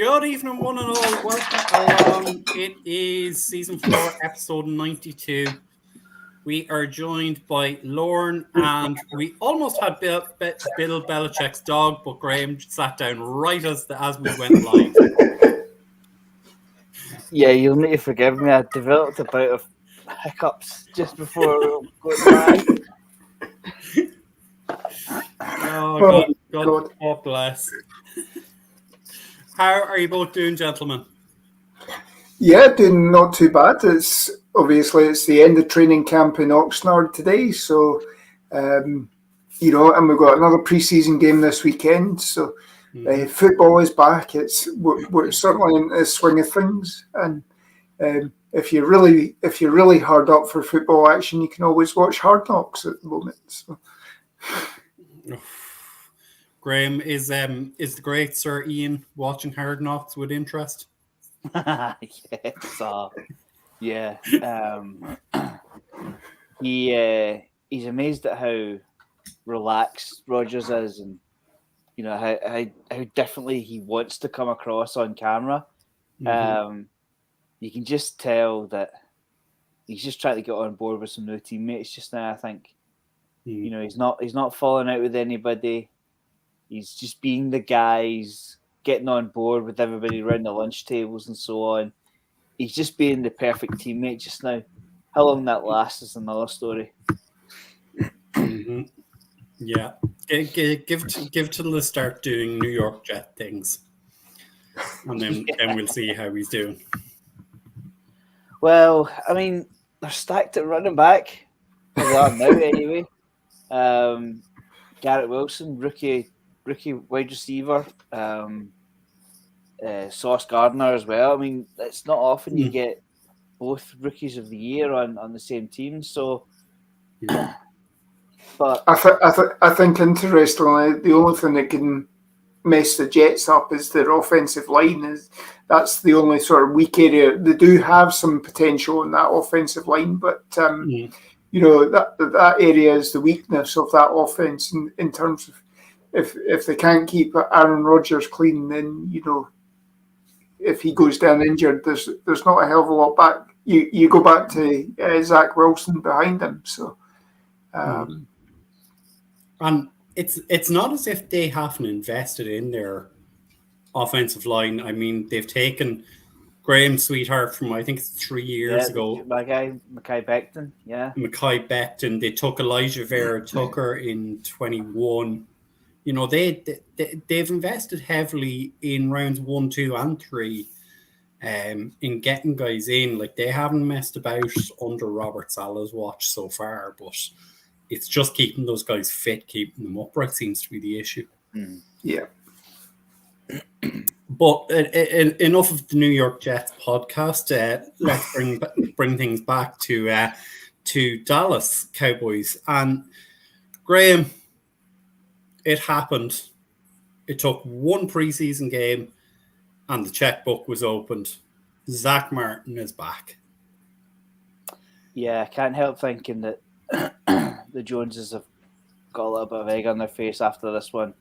Good evening, one and all. Welcome along. It is season 4, episode 92. We are joined by Lorne, and we almost had Bill Belichick's dog, but Graham sat down right as we went live. Yeah, you'll need to forgive me. I developed a bout of hiccups just before going live. Oh, God bless. How are you both doing, gentlemen? Yeah, doing not too bad. It's the end of training camp in Oxnard today, so and we've got another pre-season game this weekend. So football is back. We're certainly in the swing of things, and if you're really hard up for football action, you can always watch Hard Knocks at the moment. So. Graham, is the great Sir Ian watching Hard Knocks with interest? He's amazed at how relaxed Rodgers is, and how differently he wants to come across on camera. You can just tell that he's just trying to get on board with some new teammates just now. I think he's not falling out with anybody. He's just being the guy. He's getting on board with everybody around the lunch tables and so on. He's just being the perfect teammate just now. How long that lasts is another story. Yeah, give till they start doing New York Jet things, and then we'll see how he's doing. Well, I mean, they're stacked at running back. They are now anyway. Garrett Wilson, rookie wide receiver. Sauce Gardner as well. I mean, it's not often you get both rookies of the year on the same team. So, but I think interestingly, the only thing that can mess the Jets up is their offensive line. That's the only sort of weak area. They do have some potential in that offensive line, but that area is the weakness of that offense in terms of if they can't keep Aaron Rodgers clean, then if he goes down injured, there's not a hell of a lot back. You go back to Zach Wilson behind him. So, and it's not as if they haven't invested in their offensive line. I mean, they've taken Graham Sweetheart from, I think it's 3 years ago. My guy, Mekhi Becton. Yeah. Mekhi Becton. They took Elijah Vera Tucker in 21. They've invested heavily in rounds 1, 2, and 3 in getting guys in. Like, they haven't messed about under Robert Saleh's watch so far, but it's just keeping those guys fit, keeping them upright seems to be the issue. Yeah. But enough of the New York Jets podcast. Let's bring things back to Dallas Cowboys. And Graham, it happened. It took one preseason game, and the checkbook was opened. Zach Martin is back. Yeah, I can't help thinking that the Joneses have got a little bit of egg on their face after this one.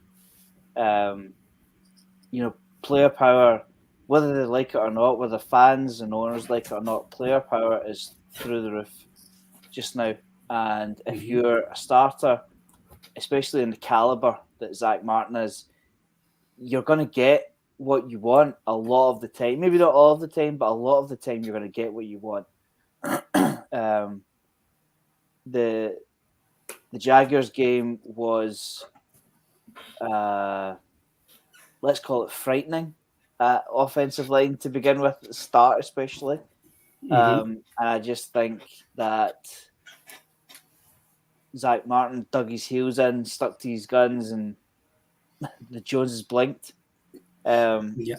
Player power, whether they like it or not, whether fans and owners like it or not, player power is through the roof just now. And if you're a starter, especially in the caliber that Zach Martin is, you're going to get what you want a lot of the time. Maybe not all of the time, but a lot of the time you're going to get what you want. The Jaguars game was, let's call it frightening offensive line to begin with, at the start especially. And I just think that Zach Martin dug his heels in, stuck to his guns, and the Joneses blinked. They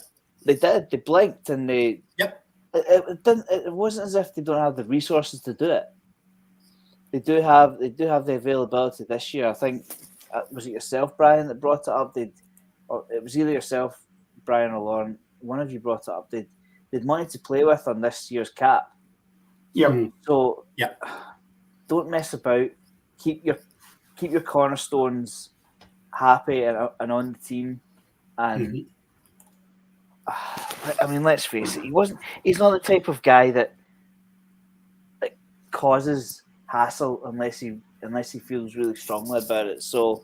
did. They blinked, and they. Yep. It wasn't as if they don't have the resources to do it. They do have the availability this year. I think was it yourself, Brian, that brought it up? It was either yourself, Brian, or Lauren. One of you brought it up. They'd money to play with on this year's cap. Yeah. So don't mess about. Keep your cornerstones happy and on the team, and I mean, let's face it. He's not the type of guy that causes hassle unless he feels really strongly about it. So,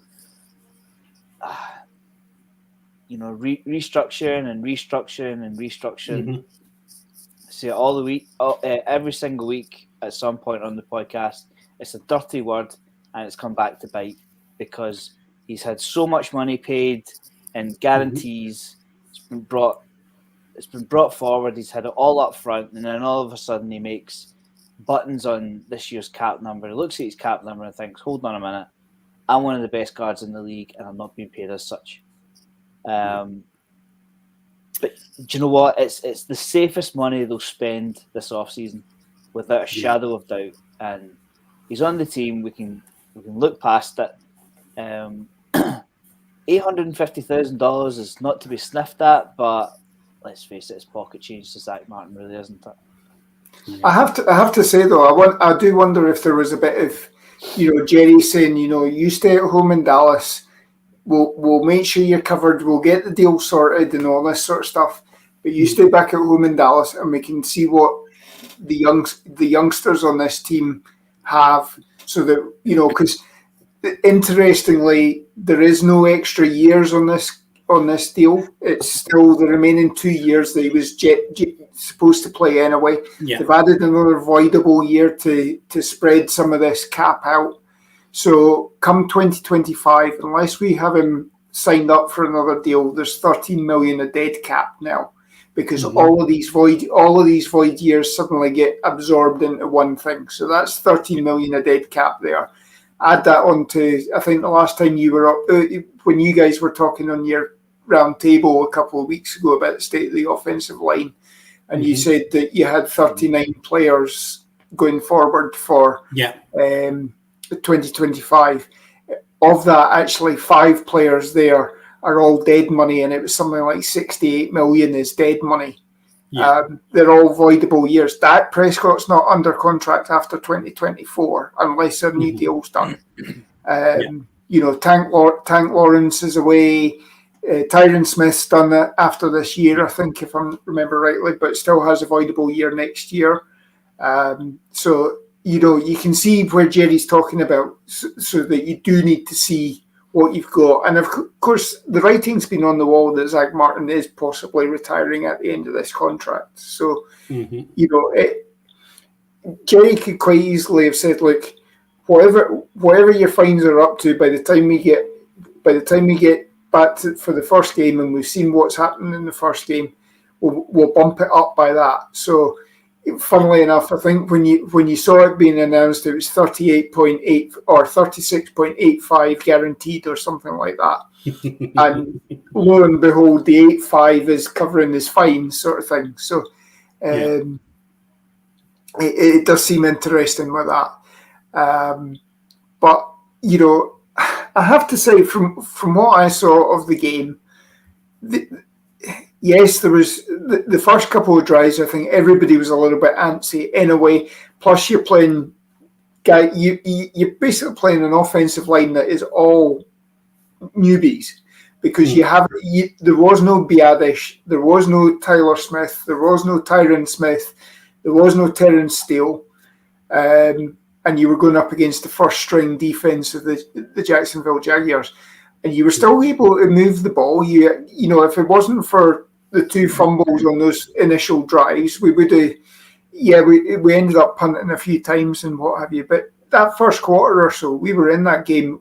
restructuring and restructuring and restructuring. Mm-hmm. See, all the week, every single week, at some point on the podcast, it's a dirty word, and it's come back to bite because he's had so much money paid and guarantees. Mm-hmm. It's been brought forward. He's had it all up front, and then all of a sudden he makes buttons on this year's cap number. He looks at his cap number and thinks, "Hold on a minute, I'm one of the best guards in the league, and I'm not being paid as such." But do you know what? It's the safest money they'll spend this offseason, without a shadow of doubt. And he's on the team. We can look past it. $850,000 is not to be sniffed at, but let's face it, it's pocket change to Zach Martin, really, isn't it? I have to say though, I do wonder if there was a bit of, Jerry saying, you stay at home in Dallas. We'll make sure you're covered. We'll get the deal sorted and all this sort of stuff. But you stay back at home in Dallas, and we can see what the youngsters on this team have. So that because interestingly, there is no extra years on this deal. It's still the remaining 2 years that he was supposed to play anyway. Yeah. They've added another voidable year to spread some of this cap out. So come 2025, unless we have him signed up for another deal, there's 13 million a dead cap now, because all of these void years suddenly get absorbed into one thing. So that's 13 million a dead cap there. Add that on to, I think the last time you were up, when you guys were talking on your round table a couple of weeks ago about the state of the offensive line, and you said that you had 39 players going forward for 2025. Of that, actually 5 players there are all dead money, and it was something like 68 million is dead money. They're all voidable years. Dak Prescott's not under contract after 2024 unless a new deal's done. Tank Lawrence is away. Tyron Smith's done it after this year, I think, if I remember rightly, but still has a voidable year next year. So you can see where Jerry's talking about, so that you do need to see what you've got. And of course, the writing's been on the wall that Zach Martin is possibly retiring at the end of this contract. So, Jerry could quite easily have said, look, whatever your fines are up to, by the time we get back for the first game, and we've seen what's happened in the first game, we'll bump it up by that. So, funnily enough, I think when you saw it being announced, it was 38.8 or 36.85 guaranteed or something like that. And lo and behold, the 8.5 is covering his fine, sort of thing. So it does seem interesting with that. But I have to say, from what I saw of the game, yes, there was the first couple of drives. I think everybody was a little bit antsy anyway. Plus, you're basically playing an offensive line that is all newbies, because there was no Biadish, there was no Tyler Smith, there was no Tyron Smith, there was no Terrence Steele, and you were going up against the first string defense of the Jacksonville Jaguars, and you were still able to move the ball. If it wasn't for the 2 fumbles on those initial drives, we would have, we ended up punting a few times and what have you. But that first quarter or so, we were in that game.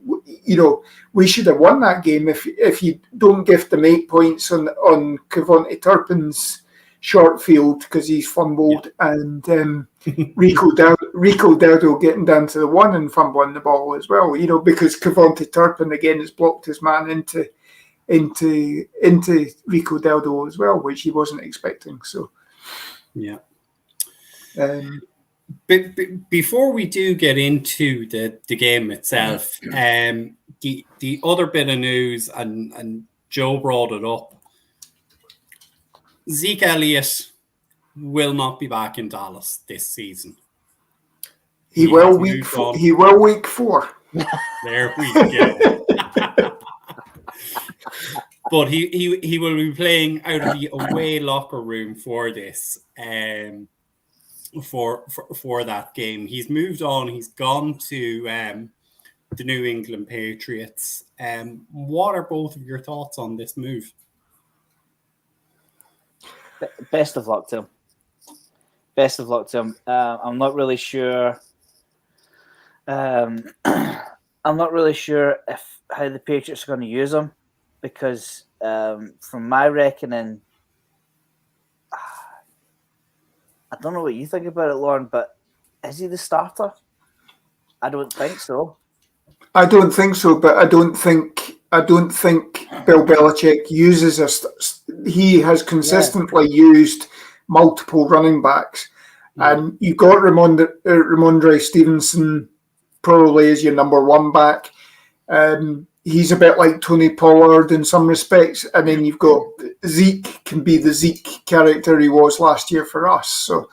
We should have won that game if you don't give them 8 points on Kevontae Turpin's short field because he's fumbled, and Rico Dowdle getting down to the 1 and fumbling the ball as well. Because Kevontae Turpin again has blocked his man into Rico Dowdle as well, which he wasn't expecting. So, But before we do get into the game itself, the other bit of news, and Joe brought it up, Zeke Elliott will not be back in Dallas this season. He will week 4. There we go. But he will be playing out of the away locker room for this, for that game. He's moved on. He's gone to the New England Patriots. What are both of your thoughts on this move? Best of luck to him. Best of luck to him. I'm not really sure. I'm not really sure how the Patriots are going to use him, because from my reckoning, I don't know what you think about it, Lauren, but is he the starter? I don't think so. I don't think so, but I don't think Bill Belichick uses us. He has consistently used multiple running backs, and you've got Ramondre Stevenson probably as your number one back. He's a bit like Tony Pollard in some respects, and then you've got Zeke, can be the Zeke character he was last year for us. So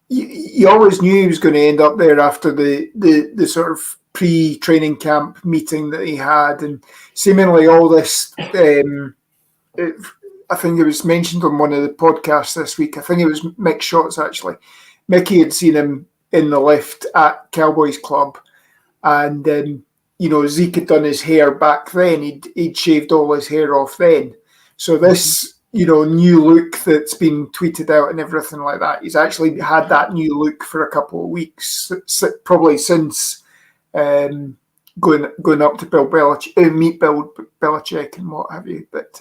you always knew he was going to end up there after the sort of pre-training camp meeting that he had, and seemingly all this. I think it was mentioned on one of the podcasts this week. I think it was Mick Shots actually. Mickey had seen him in the lift at Cowboys Club, and Zeke had done his hair back then. He'd shaved all his hair off then. So this new look that's been tweeted out and everything like that, he's actually had that new look for a couple of weeks, probably since going up to Bill Belichick, meet Bill Belichick and what have you. But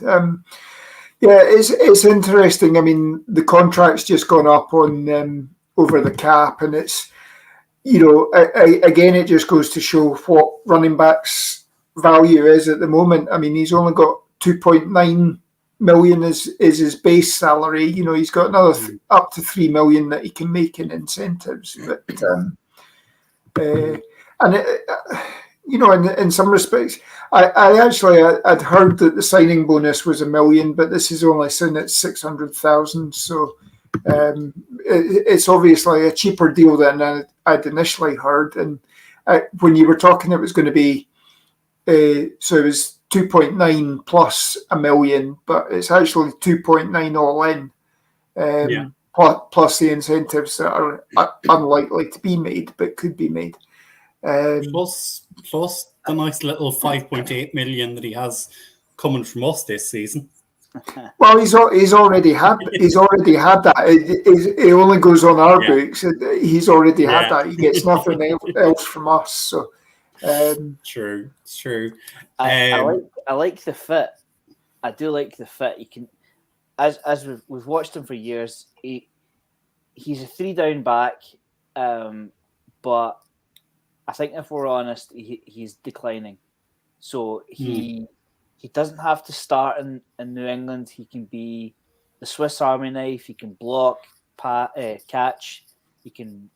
it's interesting. I mean, the contract's just gone up on over the cap, and it's again, it just goes to show what running backs' value is at the moment. I mean, he's only got 2.9 million is his base salary. He's got another up to 3 million that he can make in incentives. But in some respects, I'd heard that the signing bonus was $1 million, but this is only seen at 600,000. So it's obviously a cheaper deal than I'd initially heard. And when you were talking, it was going to be so it was 2.9 plus $1 million, but it's actually 2.9 all in, plus the incentives that are unlikely to be made but could be made. Plus the nice little 5.8 million that he has coming from us this season. Well, he's already had that. It only goes on our books. He's already had that. He gets nothing else from us. So true. I like the fit. I do like the fit. You can, as we've watched him for years. He's a 3-down back, but I think if we're honest, he's declining. So he doesn't have to start in New England. He can be the Swiss Army knife. He can block, catch. He can.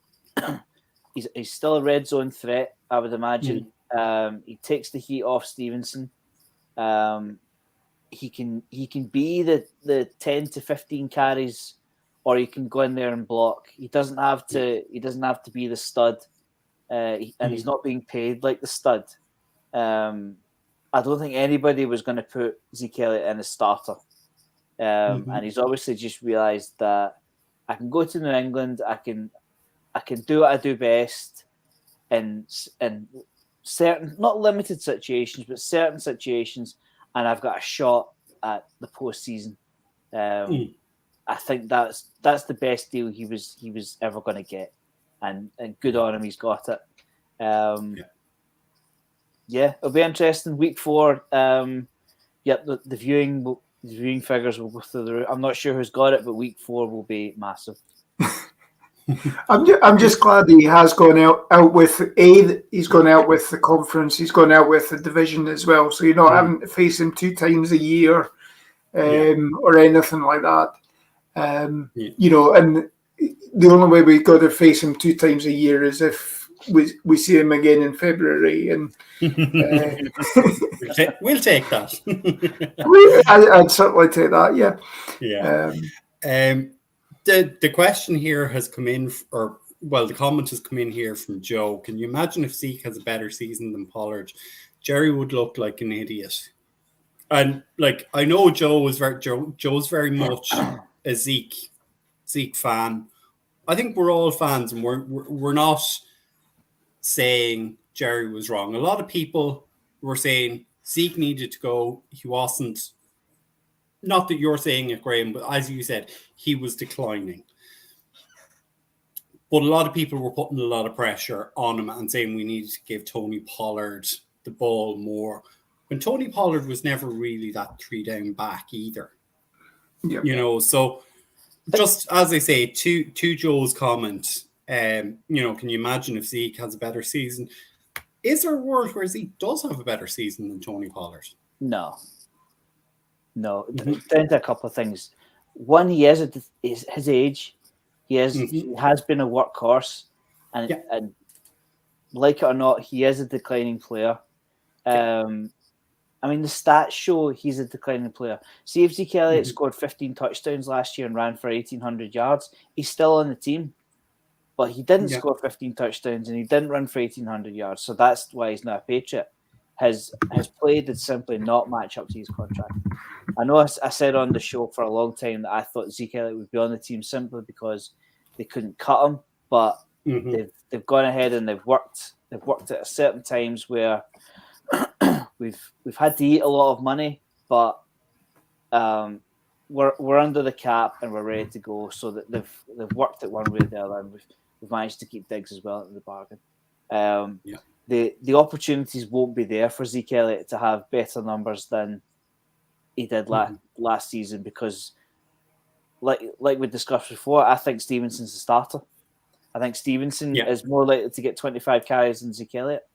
He's still a red zone threat, I would imagine. He takes the heat off Stevenson. He can be the 10 to 15 carries, or he can go in there and block. He doesn't have to be the stud, and he's not being paid like the stud. I don't think anybody was going to put Zeke Elliott in as starter. And he's obviously just realised that I can go to New England, I can do what I do best in certain, not limited situations, but certain situations, and I've got a shot at the postseason. I think that's the best deal he was ever going to get, and good on him, he's got it. It'll be interesting. Week 4, the viewing figures will go through the roof. I'm not sure who's got it, but week 4 will be massive. I'm just glad he has gone out with he's gone out with the conference, he's gone out with the division as well. So you're not having to face him 2 times a year, or anything like that. And the only way we got to face him 2 times a year is if we see him again in February, and we'll take that. I'd certainly take that. The question here has come in, the comment has come in here from Joe. Can you imagine if Zeke has a better season than Pollard? Jerry would look like an idiot. And like I know Joe's very much a Zeke fan. I think we're all fans, and we're not saying Jerry was wrong. A lot of people were saying Zeke needed to go. He wasn't. Not that you're saying it, Graham, but as you said, he was declining. But a lot of people were putting a lot of pressure on him and saying we needed to give Tony Pollard the ball more. When Tony Pollard was never really that 3-down back either. Yep. You know, so just as I say, to Joe's comment, can you imagine if Zeke has a better season? Is there a world where Zeke does have a better season than Tony Pollard? No. Down to a couple of things. One, he is at his age. He has been a workhorse, and like it or not, he is a declining player. I mean, the stats show he's a declining player. See, if Zeke Elliott scored 15 touchdowns last year and ran for 1,800 yards, he's still on the team. But he didn't score 15 touchdowns and he didn't run for 1,800 yards. So that's why he's not a Patriot. His play did simply not match up to his contract. I know I said on the show for a long time that I thought Zeke Elliott would be on the team simply because they couldn't cut him. But they've gone ahead and they've worked at certain times where we've had to eat a lot of money, but we're under the cap and we're ready to go. So that they've worked it one way or the other, and we've managed to keep Diggs as well in the bargain. The opportunities won't be there for Zeke Elliott to have better numbers than he did last season because, like we discussed before, I think Stevenson's the starter. I think Stevenson is more likely to get 25 carries than Zeke Elliott.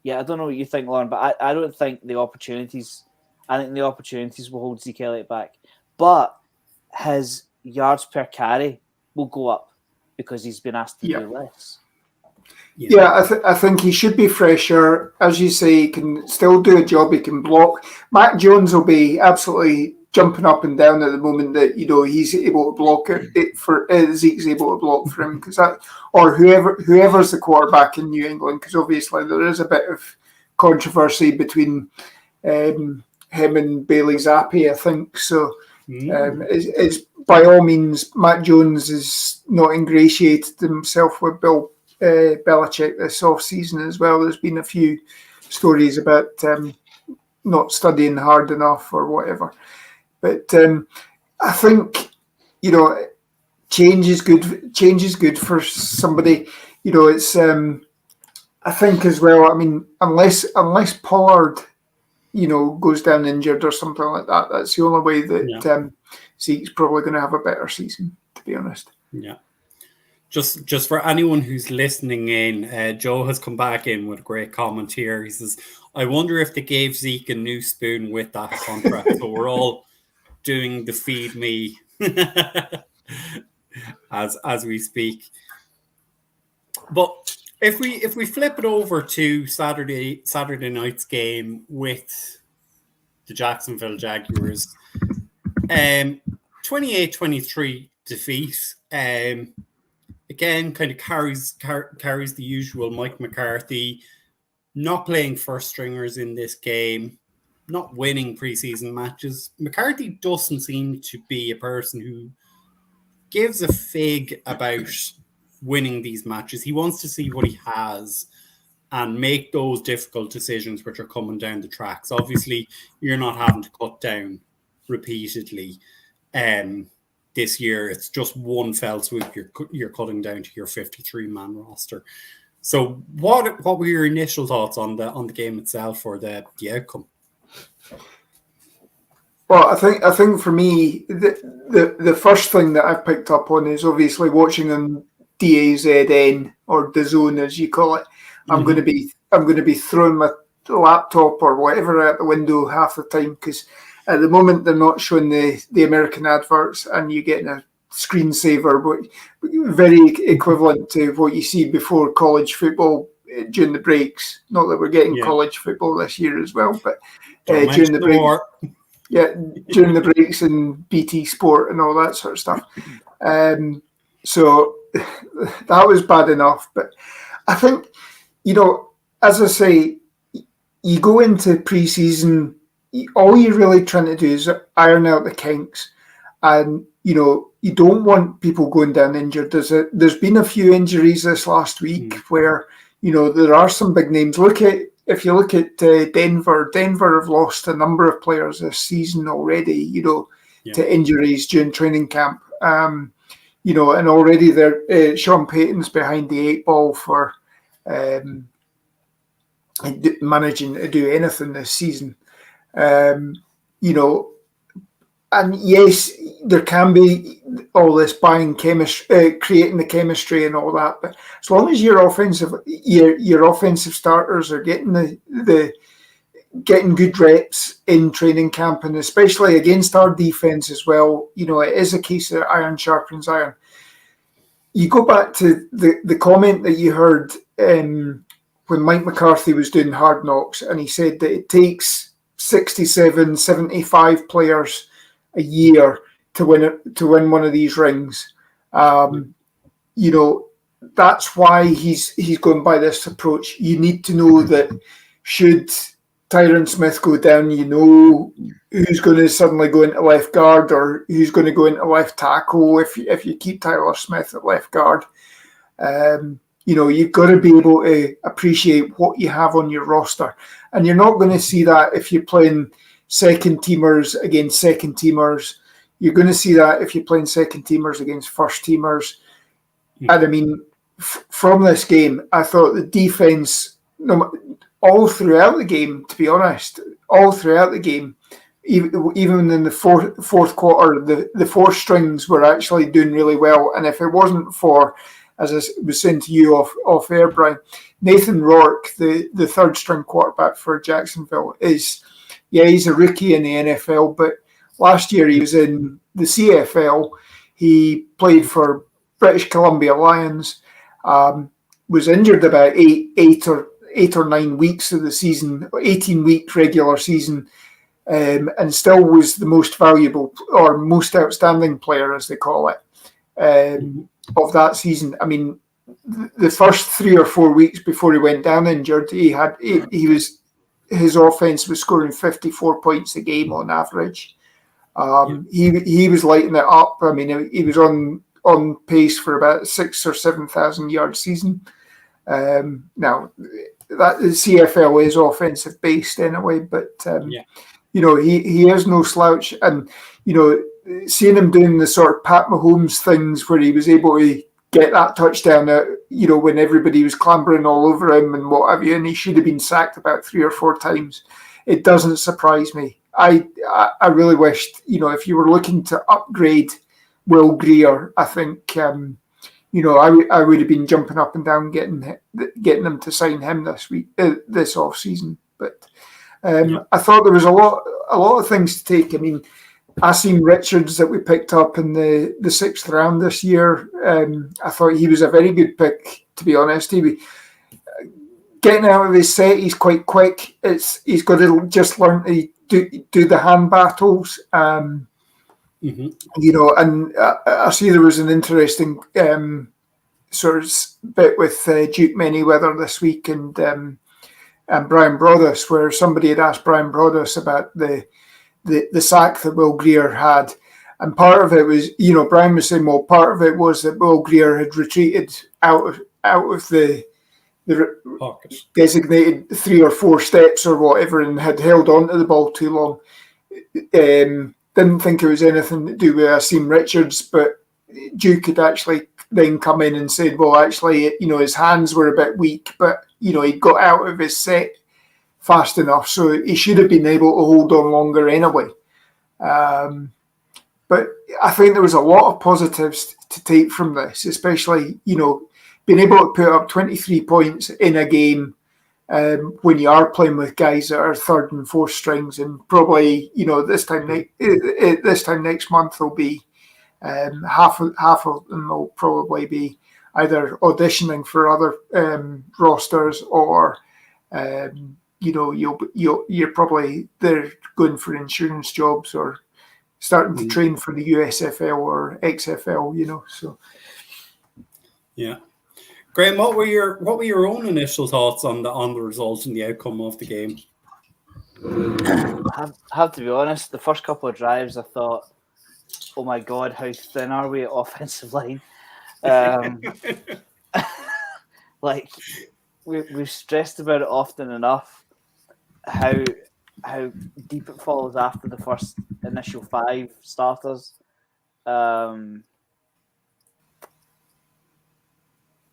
Yeah, I don't know what you think, Lauren, but I don't think the opportunities. I think the opportunities will hold Zeke Elliott back, but his yards per carry will go up because he's been asked to do less. I think he should be fresher. As you say, he can still do a job. He can block. Mac Jones will be absolutely jumping up and down at the moment that he's able to block it for Zeke's able to block for him or whoever's the quarterback in New England, because obviously there is a bit of controversy between him and Bailey Zappi, I think. So it's by all means, Mac Jones has not ingratiated himself with Bill Belichick this offseason as well. There's been a few stories about not studying hard enough or whatever. But I think, change is good. Change is good for somebody. It's I think as well. I mean, unless Pollard, goes down injured or something like that, that's the only way that Zeke's probably going to have a better season. To be honest. Yeah. Just for anyone who's listening in, Joe has come back in with a great comment here. He says, "I wonder if they gave Zeke a new spoon with that contract." So we're all doing the feed me as we speak. But if we flip it over to Saturday night's game with the Jacksonville Jaguars, 28-23 defeat. Again, kind of carries the usual Mike McCarthy not playing first stringers in this game, not winning preseason matches. McCarthy doesn't seem to be a person who gives a fig about winning these matches. He wants to see what he has and make those difficult decisions which are coming down the tracks. Obviously, you're not having to cut down repeatedly. This year, it's just one fell swoop. You're cutting down to your 53-man roster. So, what were your initial thoughts on the game itself or the outcome? Well, I think for me, the first thing that I've picked up on is obviously watching on DAZN or DAZN as you call it. I'm going to be throwing my laptop or whatever out the window half the time because at the moment they're not showing the American adverts and you're getting a screensaver, but very equivalent to what you see before college football during the breaks. Not that we're getting college football this year as well, but during the breaks. Yeah, during the breaks and BT Sport and all that sort of stuff. So that was bad enough. But I think, as I say, you go into pre-season, all you're really trying to do is iron out the kinks, and you don't want people going down injured. There's been a few injuries this last week where there are some big names. If you look at Denver have lost a number of players this season already, to injuries during training camp. And already Sean Payton's behind the 8 ball for managing to do anything this season. And yes, there can be all this buying chemistry, creating the chemistry and all that. But as long as your offensive starters are getting getting good reps in training camp, and especially against our defense as well, it is a case that iron sharpens iron. You go back to the comment that you heard when Mike McCarthy was doing Hard Knocks, and he said that it takes 67, 75 players a year to win one of these rings. That's why he's going by this approach. You need to know that should Tyron Smith go down, who's going to suddenly go into left guard or who's going to go into left tackle if you keep Tyler Smith at left guard. You've got to be able to appreciate what you have on your roster. And you're not going to see that if you're playing second teamers against second teamers. You're going to see that if you're playing second teamers against first teamers. And I mean, from this game, I thought the defense, all throughout the game, to be honest, even in the fourth quarter, the four strings were actually doing really well. And if it wasn't for, as I was saying to you off air, Brian, Nathan Rourke, the third string quarterback for Jacksonville, he's a rookie in the NFL, but last year he was in the CFL. He played for British Columbia Lions, was injured about eight or 9 weeks of the season, 18-week regular season, and still was the most valuable or most outstanding player, as they call it, of that season. I mean, the first 3 or 4 weeks before he went down injured, his offense was scoring 54 points a game on average. He was lighting it up. I mean, he was on pace for about 6,000 or 7,000 yard season. Now, that the CFL is offensive based anyway, but he is no slouch. And seeing him doing the sort of Pat Mahomes things where he was able to get that touchdown out, when everybody was clambering all over him and what have you, and he should have been sacked about 3 or 4 times. It doesn't surprise me. I really wished, if you were looking to upgrade Will Grier, I think, I would have been jumping up and down getting them to sign him this off season. But I thought there was a lot of things to take. I mean, Asim Richards that we picked up in the 6th round this year, I thought he was a very good pick, to be honest. Getting out of his set, he's quite quick. He's got to just learn to do the hand battles. And I see there was an interesting sort of bit with Duke Manyweather this week and Brian Broaddus, where somebody had asked Brian Broaddus about the sack that Will Grier had. And part of it was, Brian was saying, well, part of it was that Will Grier had retreated out of the designated 3 or 4 steps or whatever and had held on to the ball too long. Didn't think it was anything to do with Asim Richards, but Duke had actually then come in and said, well, actually, his hands were a bit weak, but, he got out of his set fast enough, so he should have been able to hold on longer anyway. But I think there was a lot of positives to take from this, especially, being able to put up 23 points in a game when you are playing with guys that are 3rd and 4th strings, and probably, this time next month will be half of them will probably be either auditioning for other rosters or you're probably they're going for insurance jobs or starting to train for the USFL or XFL, so. Yeah. Graham, what were your own initial thoughts on the result and the outcome of the game? I have to be honest. The first couple of drives, I thought, "Oh my God, how thin are we at offensive line?" Like we've stressed about it often enough. How deep it falls after the first initial 5 starters.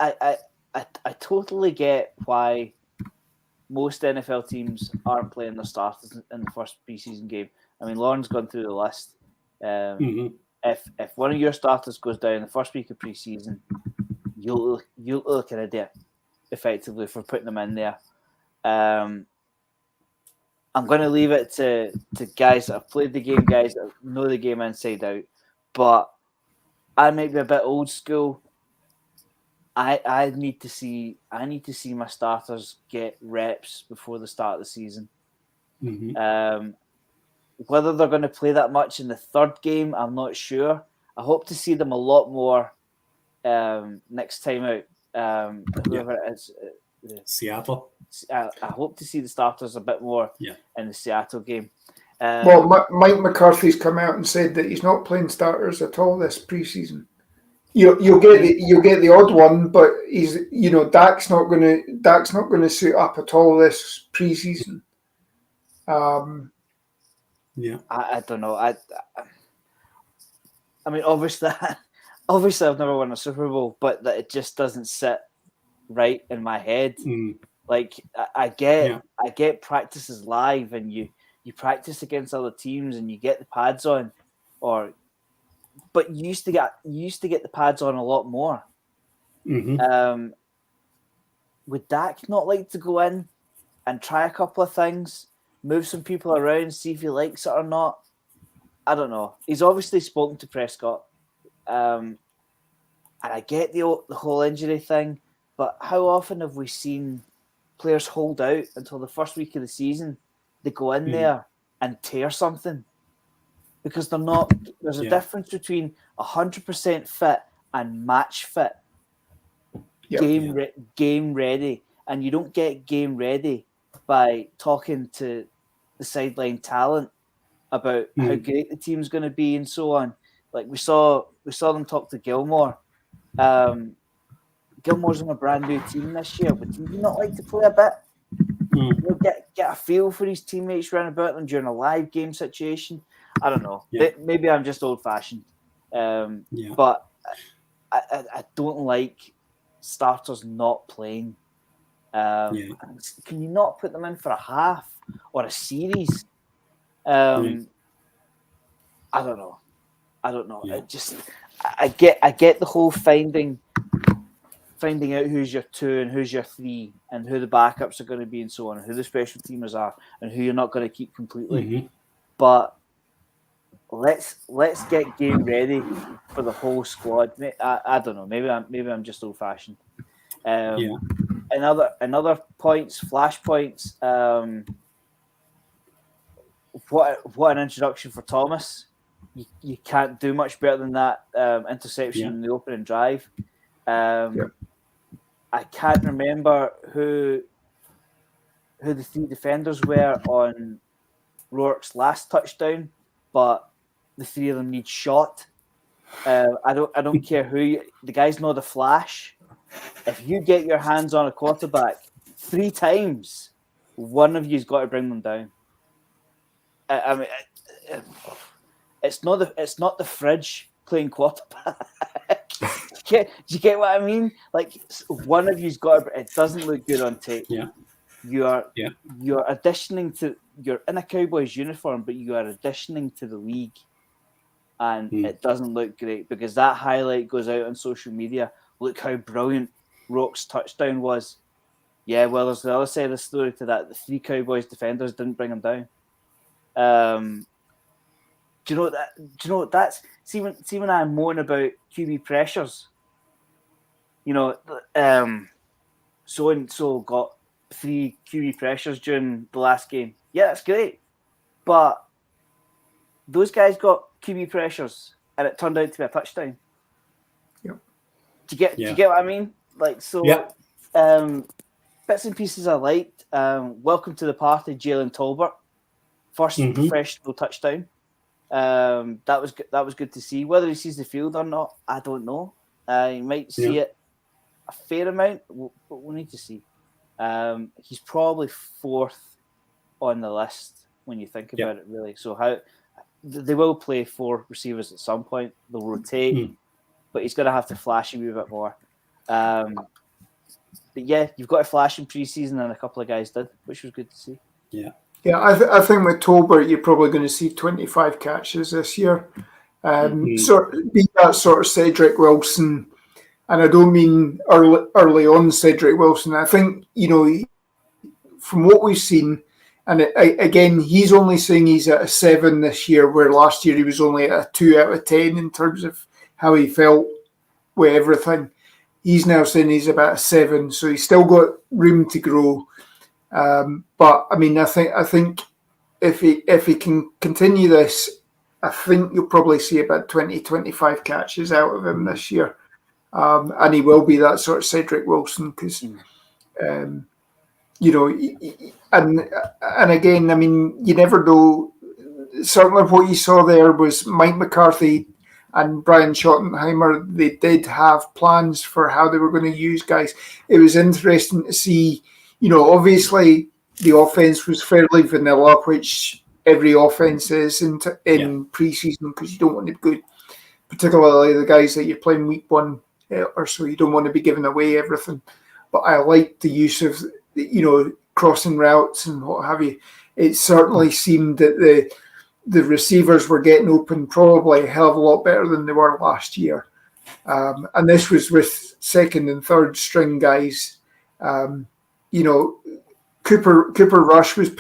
I totally get why most NFL teams aren't playing their starters in the first preseason game. I mean, Lauren's gone through the list. If one of your starters goes down in the first week of preseason, you'll look like an idiot, effectively, for putting them in there. I'm going to leave it to guys that have played the game, guys that know the game inside out. But I might be a bit old school. I need to see my starters get reps before the start of the season. Whether they're going to play that much in the third game, I'm not sure. I hope to see them a lot more next time out. Whoever it is, Seattle. I hope to see the starters a bit more in the Seattle game. Well, Mike McCarthy's come out and said that he's not playing starters at all this preseason. You'll get the odd one, but Dak's not gonna suit up at all this preseason. I don't know. I mean, obviously I've never won a Super Bowl, but that it just doesn't sit right in my head. Like I get practices live, and you practice against other teams, and you get the pads on, but you used to get the pads on a lot more. Would Dak not like to go in and try a couple of things, move some people around, see if he likes it or not? I don't know. He's obviously spoken to Prescott, and I get the whole injury thing, but how often have we seen players hold out until the first week of the season? They go in there and tear something. Because they're not. There's a difference between 100% fit and match fit. Game ready, and you don't get game ready by talking to the sideline talent about how great the team's going to be and so on. Like we saw them talk to Gilmore. Gilmore's on a brand new team this year. Would you not like to play a bit? Get a feel for his teammates running about them during a live game situation. I don't know. Maybe I'm just old-fashioned. But I don't like starters not playing. Can you not put them in for a half or a series? I don't know. I get the whole finding out who's your 2 and who's your 3 and who the backups are going to be and so on, and who the special teamers are and who you're not going to keep completely. But let's get game ready for the whole squad. I don't know. Maybe I'm just old fashioned. Another points, flash points. What an introduction for Thomas. You can't do much better than that interception in the opening drive. I can't remember who the 3 defenders were on Rourke's last touchdown, but the 3 of them need shot. I don't care who the guys know the flash. If you get your hands on a quarterback 3 times, one of you's got to bring them down. I mean, it's not the fridge playing quarterback. Do you get what I mean? Like one of you's got to. It doesn't look good on tape. You're auditioning to. You're in a Cowboys uniform, but you are auditioning to the league, and it doesn't look great because that highlight goes out on social media. Look how brilliant Rourke's touchdown was. Yeah, well, there's the other side of the story to that. The 3 Cowboys defenders didn't bring him down. Do you know that? Do you know that's see when I moan about QB pressures? So and so got 3 QB pressures during the last game. Yeah, that's great, but those guys got QB pressures, and it turned out to be a touchdown. Yep. Do you get what I mean? Bits and pieces I liked. Welcome to the party, Jalen Tolbert. First professional touchdown. That was good to see. Whether he sees the field or not, I don't know. You might see it a fair amount, but we'll need to see. He's probably fourth on the list when you think about it, really. So how they will play 4 receivers at some point. They'll rotate, but he's going to have to flash a wee bit more. But yeah, you've got a flash in preseason, and a couple of guys did, which was good to see. Yeah. Yeah, I think with Tolbert, you're probably going to see 25 catches this year. Be that sort of Cedric Wilson, and I don't mean early on Cedric Wilson. I think, from what we've seen, and again, he's only saying he's at a 7 this year, where last year he was only at a 2 out of 10 in terms of how he felt with everything. He's now saying he's about a 7, so he's still got room to grow. But I mean, I think if he can continue this, I think you'll probably see about 20-25 catches out of him this year, and he will be that sort of Cedric Wilson because, and again, I mean, you never know. Certainly, what you saw there was Mike McCarthy and Brian Schottenheimer. They did have plans for how they were going to use guys. It was interesting to see. Obviously the offense was fairly vanilla, which every offense is in preseason, because you don't want to go, particularly the guys that you're playing week 1 or so. You don't want to be giving away everything. But I like the use of crossing routes and what have you. It certainly seemed that the receivers were getting open probably a hell of a lot better than they were last year. And this was with second and third string guys. Cooper Rush was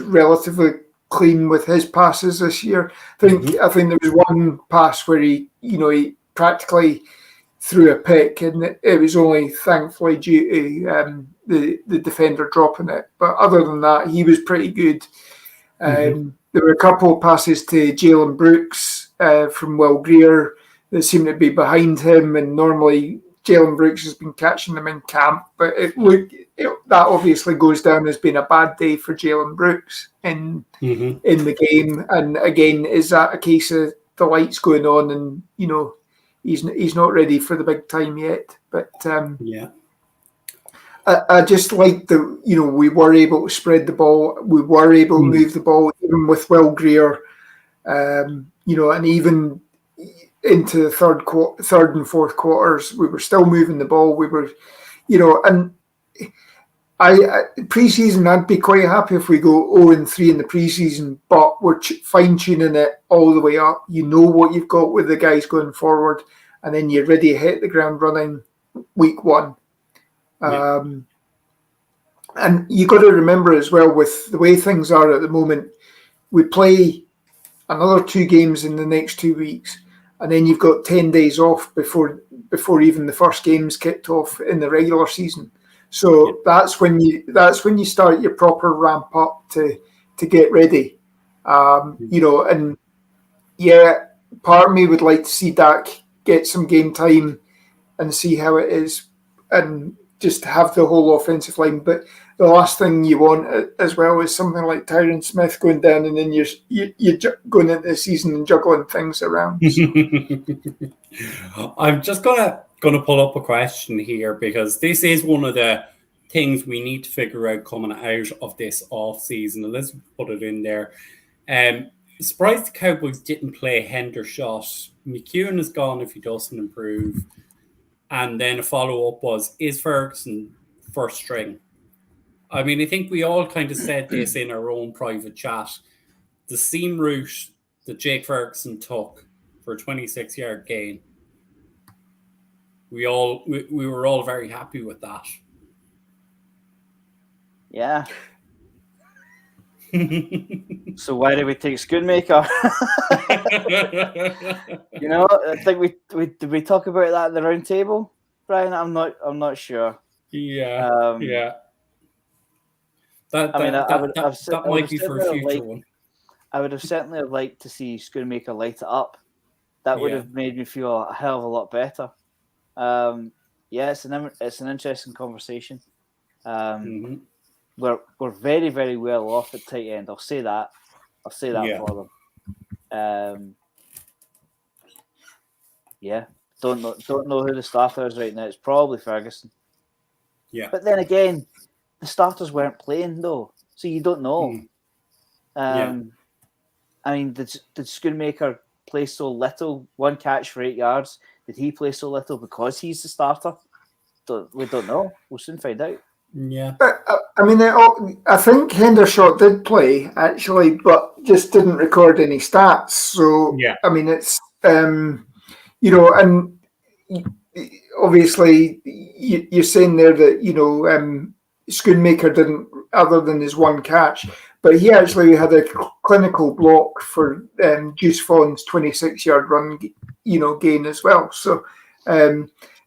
relatively clean with his passes this year. I think there was one pass where he practically threw a pick, and it was only thankfully due to the defender dropping it. But other than that, he was pretty good. There were a couple of passes to Jalen Brooks from Will Greer that seemed to be behind him, and normally Jalen Brooks has been catching them in camp, but that obviously goes down as being a bad day for Jalen Brooks in the game. And again, is that a case of the lights going on and he's not ready for the big time yet? But I just like we were able to spread the ball, we were able to move the ball, even with Will Greer, and even into the third and fourth quarters, we were still moving the ball. We were, and I preseason, I'd be quite happy if we go 0-3 in the preseason, but we're fine tuning it all the way up. You know what you've got with the guys going forward, and then you're ready to hit the ground running week 1. And you got to remember as well, with the way things are at the moment, we play another 2 games in the next 2 weeks. And then you've got 10 days off before even the first game's kicked off in the regular season. So that's when you start your proper ramp up to get ready. And part of me would like to see Dak get some game time and see how it is, and just have the whole offensive line. But the last thing you want as well is something like Tyron Smith going down, and then you're going into the season and juggling things around. I'm just gonna pull up a question here, because this is one of the things we need to figure out coming out of this off season. And let's put it in there. Surprised the Cowboys didn't play Hendershot. McEwen is gone if he doesn't improve. And then a follow-up was, is Ferguson first string? I mean, I think we all kind of said this in our own private chat. The seam route that Jake Ferguson took for a 26-yard gain, we were all very happy with that. Yeah. So why did we take Schoonmaker? I think did we talk about that in the round table, Brian? I'm not sure. Yeah. That might be for a future one. I would have certainly liked to see Schoonmaker light it up. That would have made me feel a hell of a lot better. it's an interesting conversation. We're very, very well off at tight end. I'll say that for them. Don't know who the starter is right now. It's probably Ferguson. Yeah. But then again, the starters weren't playing though, so you don't know. I mean, did Schoonmaker play so little? 1 catch for 8 yards. Did he play so little because he's the starter? We don't know. We'll soon find out. Yeah. I mean, I think Hendershot did play actually, but just didn't record any stats. So I mean, it's you know, and obviously you're saying there that Schoonmaker didn't, other than his 1 catch, but he actually had a clinical block for Juice Fawn's 26-yard run, gain as well. So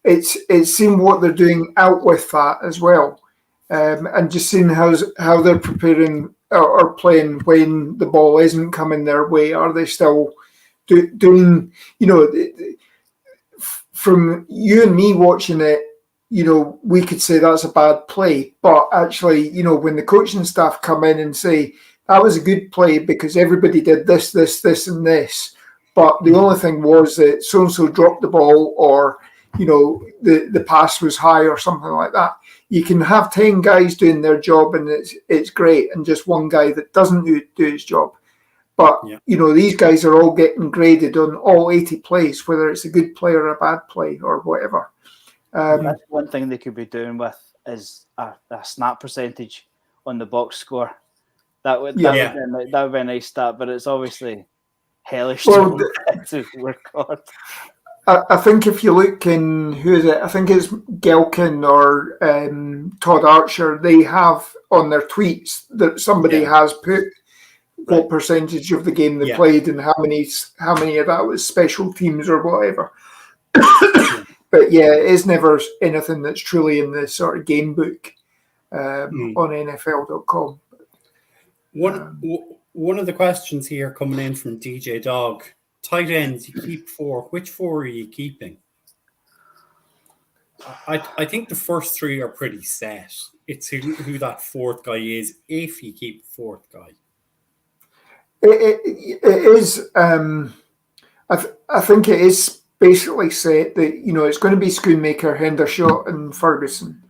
it's seeing what they're doing out with that as well. And just seeing how they're preparing or playing when the ball isn't coming their way. Are they still doing, from you and me watching it, we could say that's a bad play. But actually, when the coaching staff come in and say, that was a good play because everybody did this, and this. But the only thing was that so-and-so dropped the ball, or, the pass was high or something like that. You can have 10 guys doing their job and it's great, and just one guy that doesn't do his job. But, these guys are all getting graded on all 80 plays, whether it's a good play or a bad play or whatever. That's one thing they could be doing with is a snap percentage on the box score. That would be a nice stat, but it's obviously hellish to record. I think if you look in, who is it? I think it's Gelkin or Todd Archer. They have on their tweets that somebody has put what percentage of the game they played and how many of that was special teams or whatever. But it is never anything that's truly in the sort of game book on NFL.com. One of the questions here coming in from DJ Dog. Tight ends, you keep 4. Which 4 are you keeping? I think the first 3 are pretty set. It's who that 4th guy is, if you keep 4th guy. It is. I think it is basically set that it's going to be Schoonmaker, Hendershot, and Ferguson.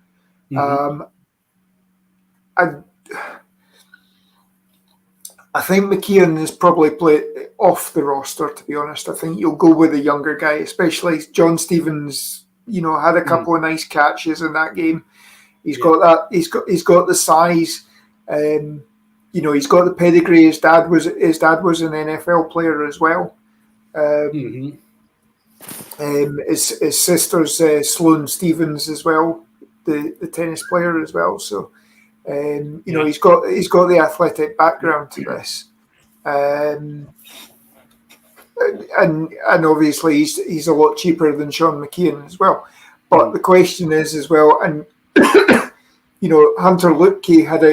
I think McKeon is probably played off the roster, to be honest. I think you'll go with a younger guy, especially John Stevens, had a couple of nice catches in that game. He's got that, he's got the size, he's got the pedigree. His dad was an NFL player as well. His sister's Sloane Stevens as well, the tennis player as well. So he's got the athletic background to this, and obviously he's a lot cheaper than Sean McKeon as well. But the question is as well, and Hunter Lutke had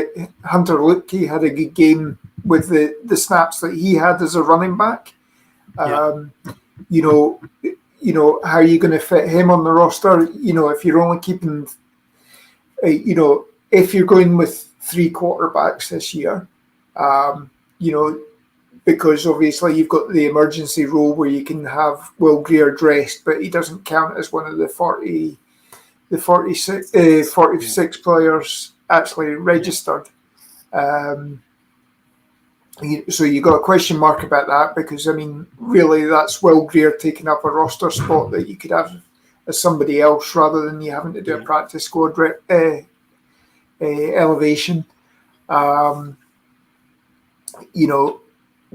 a good game with the snaps that he had as a running back. How are you going to fit him on the roster? If you're only keeping, if you're going with 3 quarterbacks this year, because obviously you've got the emergency rule where you can have Will Greer dressed, but he doesn't count as one of the 46 players actually registered. So you got a question mark about that, because really that's Will Greer taking up a roster spot that you could have as somebody else rather than you having to do a practice squad elevation.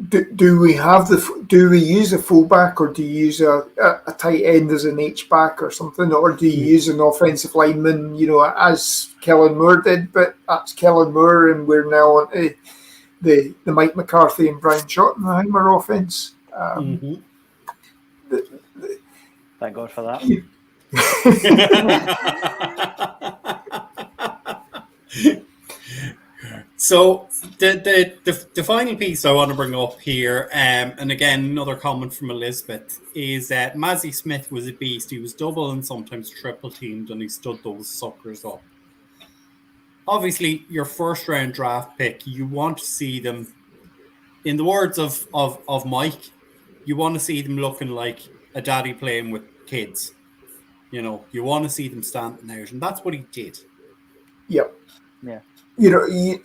Do we use a fullback, or do you use a tight end as an H-back or something, or do you use an offensive lineman, as Kellen Moore did? But that's Kellen Moore, and we're now on the Mike McCarthy and Brian Schottenheimer offense. Thank God for that. So The final piece I want to bring up here, and again, another comment from Elizabeth, is that Mazzy Smith was a beast. He was double and sometimes triple teamed, and he stood those suckers up. Obviously, your first round draft pick, you want to see them, in the words of Mike, you want to see them looking like a daddy playing with kids. You know, you want to see them standing out, and that's what he did. Yep. Yeah. You know, he,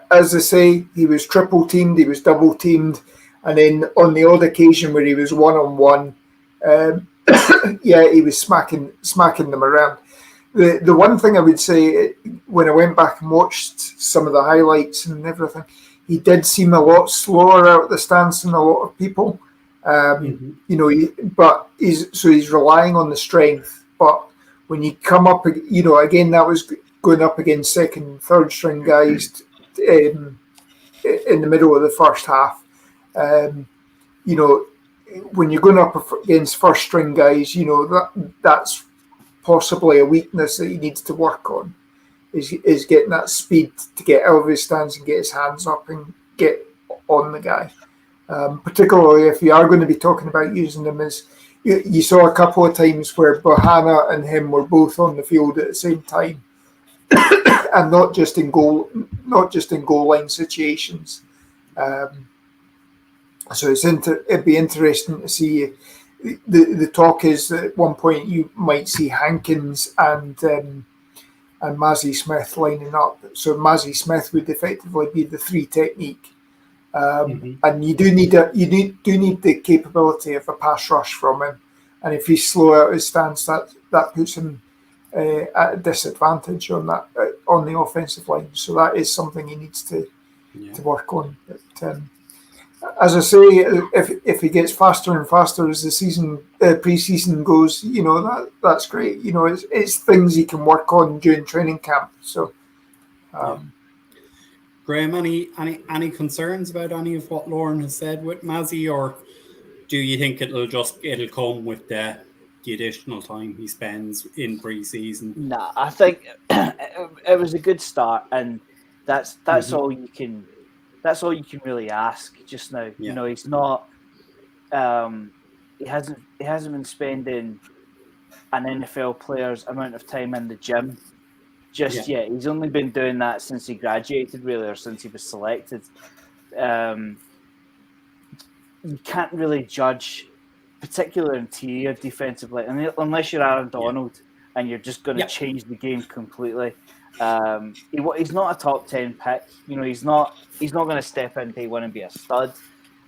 as I say, he was triple teamed, he was double teamed, and then on the odd occasion where he was 1-on-1, he was smacking them around. The one thing I would say, when I went back and watched some of the highlights and everything, he did seem a lot slower out of the stance than a lot of people. You know, but he's relying on the strength. But when you come up, you know, again, that was going up against second, third string guys in the middle of the first half. You know, when you're going up against first string guys, you know, that's possibly a weakness that he needs to work on, is getting that speed to get out of his stance and get his hands up and get on the guy. Particularly if you are going to be talking about using them as, you saw a couple of times where Bohanna and him were both on the field at the same time, and not just in goal line situations. So it'd be interesting to see. The talk is that at one point you might see Hankins and Mazzy Smith lining up. So Mazzy Smith would effectively be the 3 technique, and you do need the capability of a pass rush from him. And if he's slow out his stance, that puts him at a disadvantage on the offensive line. So that is something he needs to work on. But as I say, if he gets faster and faster as the pre-season goes, you know, that's great. You know, it's things he can work on during training camp. So, Graham, any concerns about any of what Lauren has said with Mazzy, or do you think it'll come with the additional time he spends in pre-season? Nah, I think it was a good start, and that's all you can. That's all you can really ask just now. Yeah. You know, he's not. He hasn't been spending an NFL player's amount of time in the gym just yet. He's only been doing that since he graduated, really, or since he was selected. You can't really judge particular interior defensively, unless you're Aaron Donald and you're just going to change the game completely. He's not a top 10 pick. You know, he's not going to step in day one and be a stud.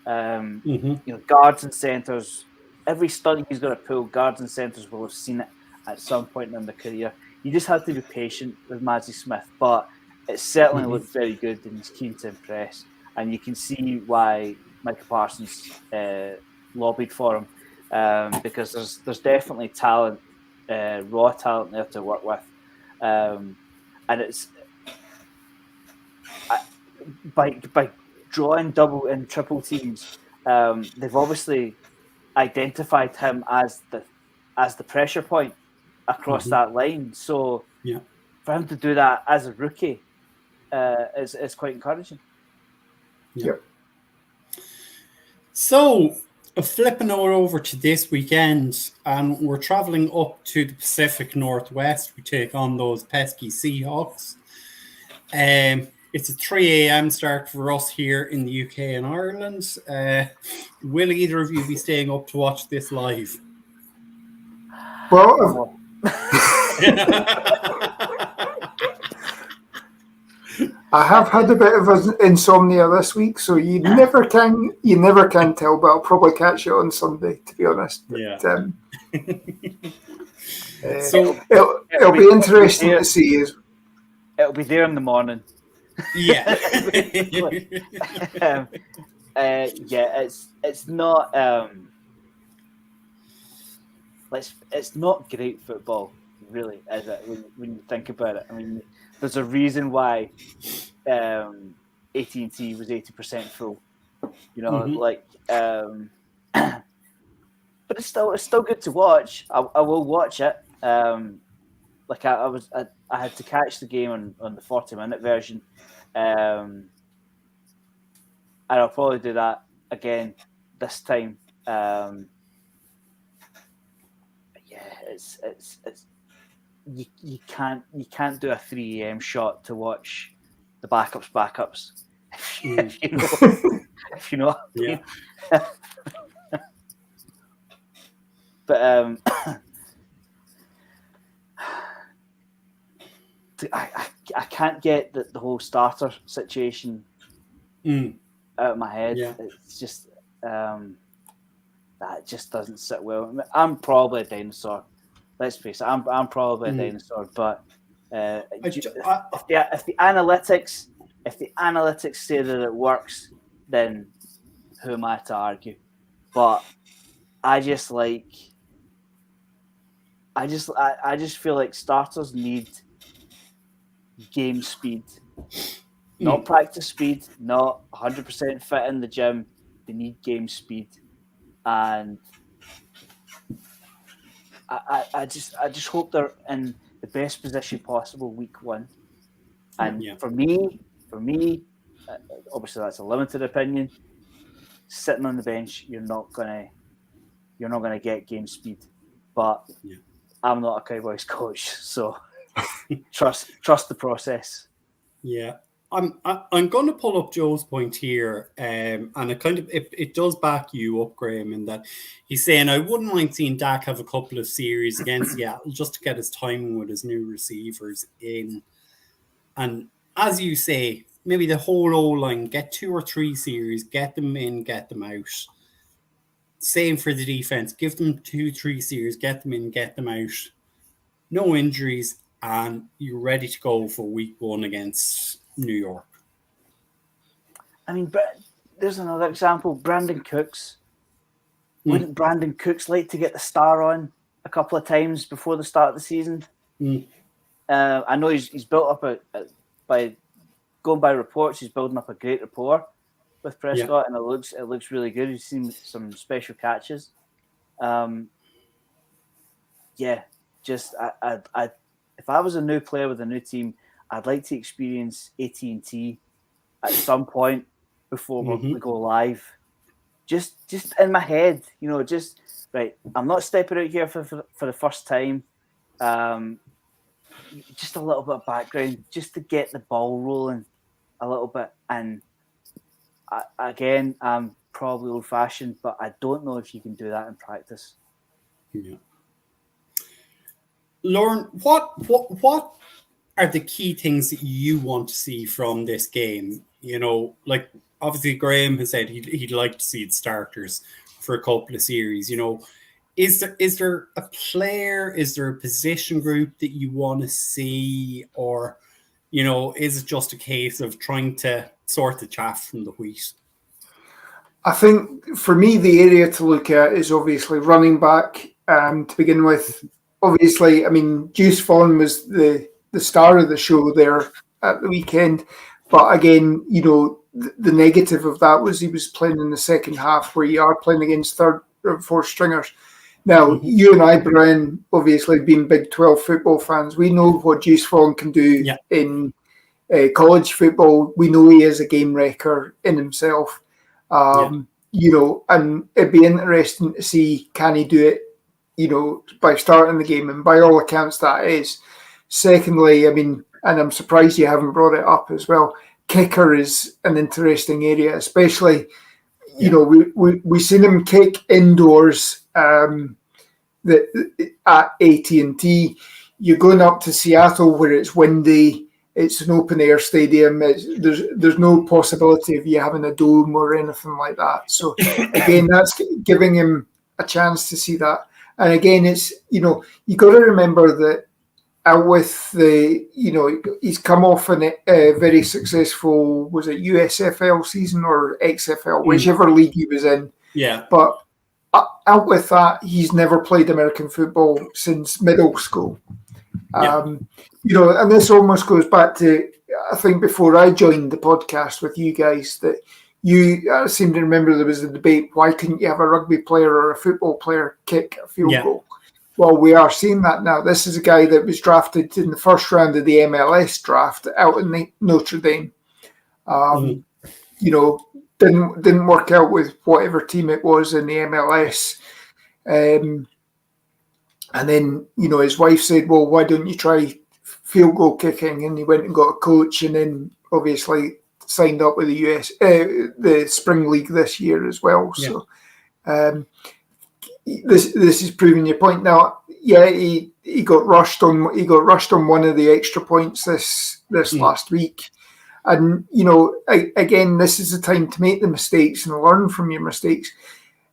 You know, guards and centers, every stud he's going to pull, guards and centers will have seen it at some point in their career. You just have to be patient with Mazzy Smith, but it certainly looked very good, and he's keen to impress. And you can see why Micah Parsons lobbied for him, because there's definitely talent, raw talent there to work with. And it's by drawing double and triple teams, they've obviously identified him as the pressure point across that line. So for him to do that as a rookie is quite encouraging. Yep. So flipping over to this weekend, and we're traveling up to the Pacific Northwest. We take on those pesky Seahawks. It's a 3 a.m. start for us here in the UK and Ireland. Will either of you be staying up to watch this live? Well, I have had a bit of insomnia this week, so you never can tell. But I'll probably catch it on Sunday, to be honest. But, so it'll be interesting to see. It'll be there in the morning. Yeah. It's not. It's not great football, really, is it? When you think about it, I mean, there's a reason why AT&T was 80% full. You know, but it's still good to watch. I will watch it. I had to catch the game on the 40-minute version, I'll probably do that again this time. Yeah, it's you can't do a 3 a.m. shot to watch the backups. If you know what I mean. Yeah. But I can't get the whole starter situation out of my head. Yeah. It's just that just doesn't sit well. I mean, I'm probably a dinosaur. Let's face it, I'm probably a dinosaur. But if the analytics say that it works, then who am I to argue? But I just feel like starters need game speed, not practice speed, not 100% fit in the gym. They need game speed, and I just hope they're in the best position possible week 1. And for me, obviously that's a limited opinion. Sitting on the bench, you're not gonna get game speed. But I'm not a Cowboys coach, so trust the process. Yeah, I'm going to pull up Joe's point here, and it does back you up, Graham, in that he's saying I wouldn't mind seeing Dak have a couple of series against Seattle just to get his timing with his new receivers in, and as you say, maybe the whole O-line, get 2 or 3 series, get them in, get them out. Same for the defense, give them 2-3 series, get them in, get them out. No injuries, and you're ready to go for week 1 against New York. I mean, but there's another example. Brandon Cooks. Wouldn't Brandon Cooks like to get the star on a couple of times before the start of the season? I know he's built up by going by reports, he's building up a great rapport with Prescott, and it looks really good. He's seen some special catches. Just I if I was a new player with a new team, I'd like to experience AT&T at some point before we go live. Just in my head, just right. I'm not stepping out here for the first time. Just a little bit of background, just to get the ball rolling a little bit. And I'm probably old-fashioned, but I don't know if you can do that in practice. Yeah. Lauren, what are the key things that you want to see from this game? Like obviously Graham has said he'd like to see the starters for a couple of series. Is there a player, is there a position group that you want to see, or is it just a case of trying to sort the chaff from the wheat? I think for me the area to look at is obviously running back. To begin with, obviously, I mean, Juice Vaughn was the star of the show there at the weekend. But again, the negative of that was he was playing in the second half where you are playing against 3rd or 4th stringers. Now, you and I, Brian, obviously being Big 12 football fans, we know what Juice Vaughn can do in college football. We know he is a game wrecker in himself. And it'd be interesting to see, can he do it, by starting the game, and by all accounts that is. Secondly, I mean, and I'm surprised you haven't brought it up as well, kicker is an interesting area, especially, we seen him kick indoors at AT&T. You're going up to Seattle where it's windy, it's an open air stadium, there's no possibility of you having a dome or anything like that. So again, that's giving him a chance to see that. And again, it's, you got to remember that out with he's come off a very successful, was it USFL season or XFL, whichever league he was in. Yeah. But out with that, he's never played American football since middle school. And this almost goes back to, I think before I joined the podcast with you guys, that I seem to remember there was a debate, why couldn't you have a rugby player or a football player kick a field goal? Well, we are seeing that now. This is a guy that was drafted in the first round of the MLS draft out in Notre Dame. didn't work out with whatever team it was in the MLS. And then, his wife said, well, why don't you try field goal kicking? And he went and got a coach, and then obviously signed up with the Spring League this year as well. Yeah. So this is proving your point. Now, yeah, he got rushed on one of the extra points this last week. And, again, this is the time to make the mistakes and learn from your mistakes.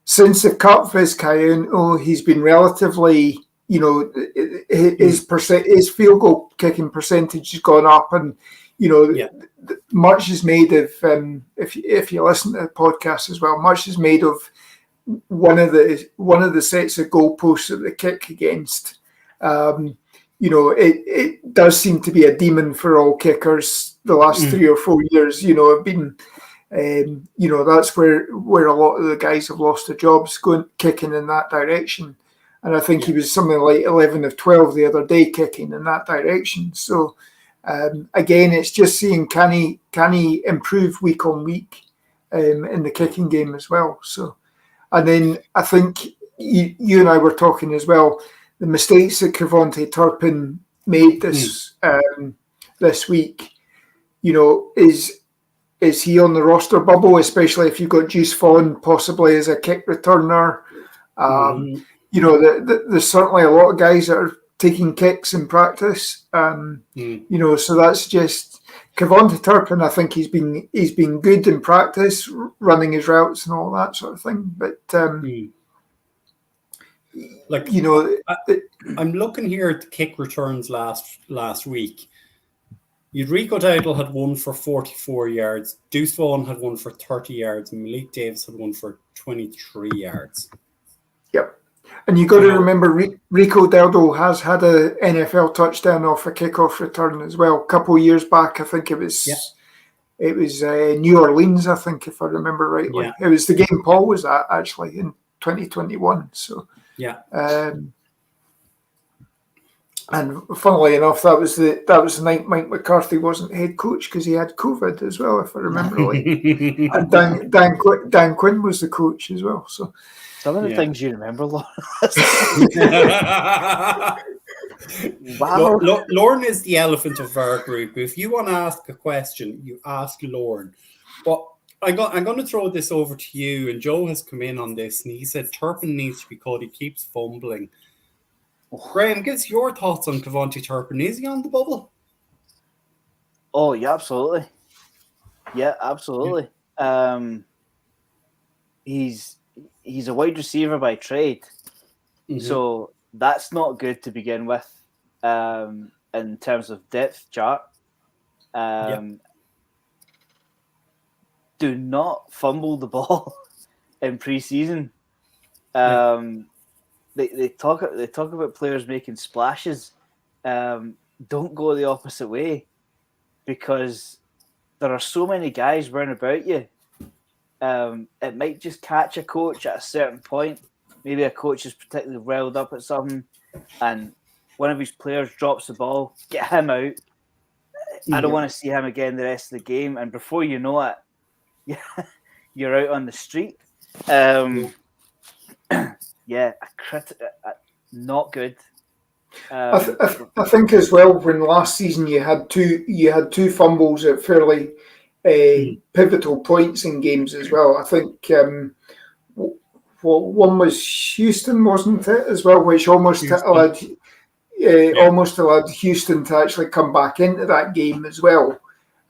Since the Cup Vizcaíno, he's been relatively, his field goal kicking percentage has gone up, and much is made of, if you listen to the podcast as well, much is made of one of the sets of goalposts that they kick against. It does seem to be a demon for all kickers the last 3 or 4 years. Have been. That's where a lot of the guys have lost their jobs, kicking in that direction. And I think he was something like 11 of 12 the other day kicking in that direction. So again, it's just seeing can he improve week on week in the kicking game as well. So, and then I think you and I were talking as well. The mistakes that Cavante Turpin made this week, is he on the roster bubble, especially if you've got Juice Fawn possibly as a kick returner? There's certainly a lot of guys that are taking kicks in practice. So that's just Cavante Turpin. I think he's been good in practice, running his routes and all that sort of thing. But I'm looking here at the kick returns last week. Rico Dowdle had one for 44 yards. Deuce Vaughan had one for 30 yards. And Malik Davis had one for 23 yards. Yep. And you got to remember, Rico Dowdle has had a NFL touchdown off a kickoff return as well. A couple of years back, I think it was New Orleans, I think, if I remember rightly. Yeah. It was the game Paul was at, actually, in 2021. So, and funnily enough, that was the night Mike McCarthy wasn't head coach because he had COVID as well, if I remember right. And Dan Quinn was the coach as well. So some of the things you remember, Lauren. Wow. Lauren is the elephant of our group. If you want to ask a question, you ask Lauren. But I'm going to throw this over to you. And Joe has come in on this, and he said Turpin needs to be called. He keeps fumbling. Graham, give us your thoughts on Cavante Turpin. Is he on the bubble? Oh, yeah, absolutely. Yeah, absolutely. He's a wide receiver by trade. So that's not good to begin with in terms of depth chart. Do not fumble the ball in pre-season. They talk about players making splashes. Don't go the opposite way, because there are so many guys running about you. It might just catch a coach at a certain point. Maybe a coach is particularly riled up at something, and one of his players drops the ball. Get him out. I don't want to see him again the rest of the game. And before you know it, you're out on the street. Not good. I think as well, when last season you had two fumbles at fairly pivotal points in games as well. I think one was Houston, wasn't it, as well, which almost allowed Houston to actually come back into that game as well.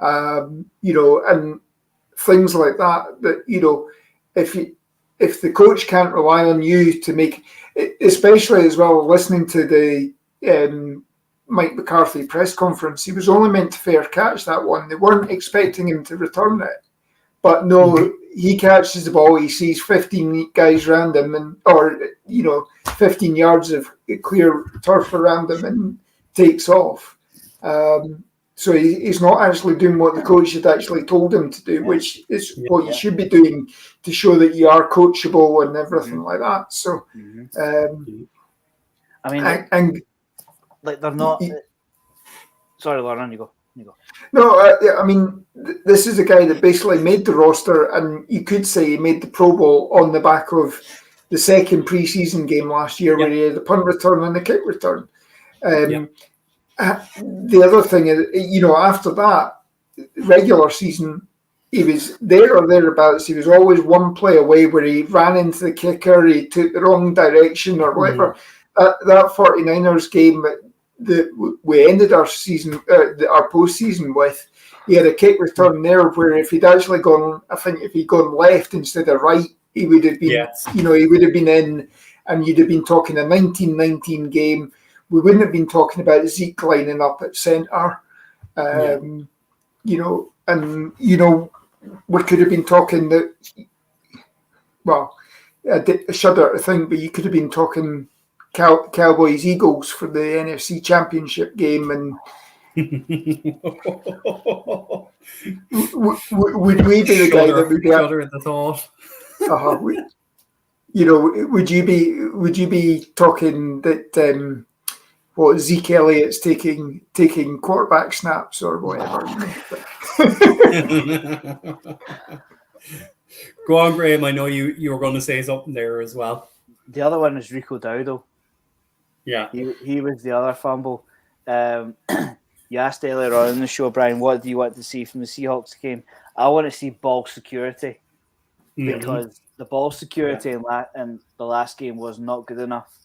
And things like that. That if the coach can't rely on you to make, especially as well, listening to the Mike McCarthy press conference, he was only meant to fair catch that one. They weren't expecting him to return it. But no, he catches the ball, he sees 15 guys around him, or 15 yards of clear turf around him, and takes off. So he's not actually doing what the coach had actually told him to do, which is what you should be doing to show that you are coachable and everything like that. So, they're not. Sorry, Lauren, you go. You go. No, I mean, this is a guy that basically made the roster, and you could say he made the Pro Bowl on the back of the second preseason game last year, where he had the punt return and the kick return. The other thing is, after that regular season, he was there or thereabouts. He was always one play away where he ran into the kicker, he took the wrong direction or whatever. That 49ers game that we ended our season, our postseason with, he had a kick return there where if he'd actually gone, I think if he'd gone left instead of right, he would have been, he would have been in, and you'd have been talking a 19-19 game. We wouldn't have been talking about Zeke lining up at centre. We could have been talking that, well, I shudder to think, but you could have been talking Cowboys Eagles for the NFC Championship game, and would we be the guy that would be shudder at the thought? Would you be talking that Zeke Elliott's taking quarterback snaps or whatever? Go on, Graham. I know you were going to say something there as well. The other one is Rico Dowdle. Yeah, he was the other fumble. You asked earlier on in the show, Brian, what do you want to see from the Seahawks game? I want to see ball security, because the ball security in the last game was not good enough.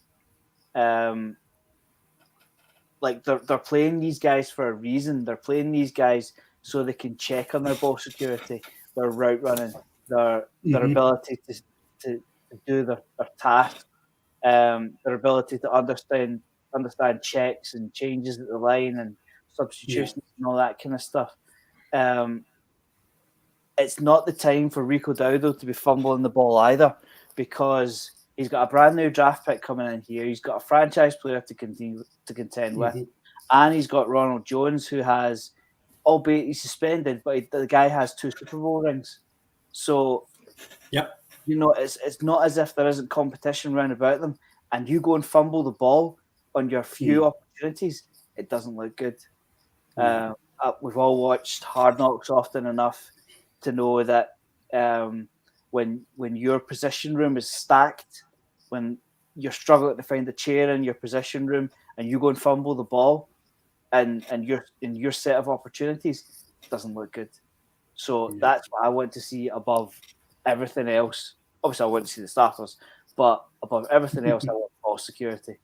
Like they're playing these guys for a reason. They're playing these guys so they can check on their ball security, their route running, their ability to do their task, their ability to understand checks and changes at the line and substitutions and all that kind of stuff. It's not the time for Rico Dowdle to be fumbling the ball either, because he's got a brand new draft pick coming in here. He's got a franchise player to contend with, and he's got Ronald Jones, who has, albeit he's suspended, but the guy has 2 Super Bowl rings. So, it's not as if there isn't competition round about them, and you go and fumble the ball on your few opportunities, it doesn't look good. We've all watched Hard Knocks often enough to know that when your position room is stacked, when you're struggling to find a chair in your position room and you go and fumble the ball and you're in your set of opportunities, it doesn't look good. So that's what I want to see above everything else. Obviously, I want to see the starters, but above everything else, I want ball security.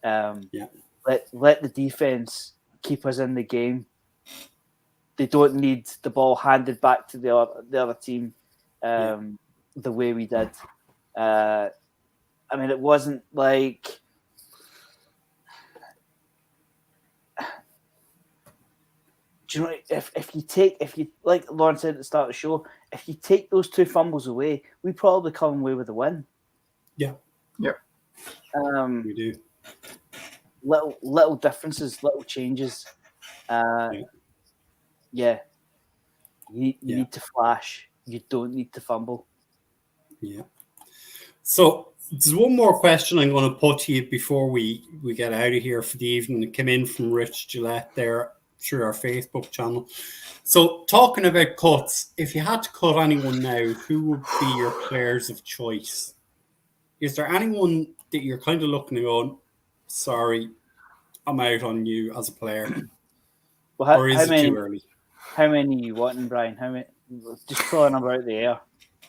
Let the defense keep us in the game. They don't need the ball handed back to the other team the way we did. I mean, it wasn't like do you know, if you like Lauren said at the start of the show, if you take those 2 fumbles away, we probably come away with a win. Yeah. We do. Little differences, little changes. You need to flash. You don't need to fumble. Yeah. So there's one more question I'm going to put to you before we get out of here for the evening. It came in from Rich Gillette there through our Facebook channel. So talking about cuts, if you had to cut anyone now, who would be your players of choice? Is there anyone that you're kind of looking at going, sorry, I'm out on you as a player? Well, or is it too early? How many are you wanting, Brian? How many? Just throw a number out the air.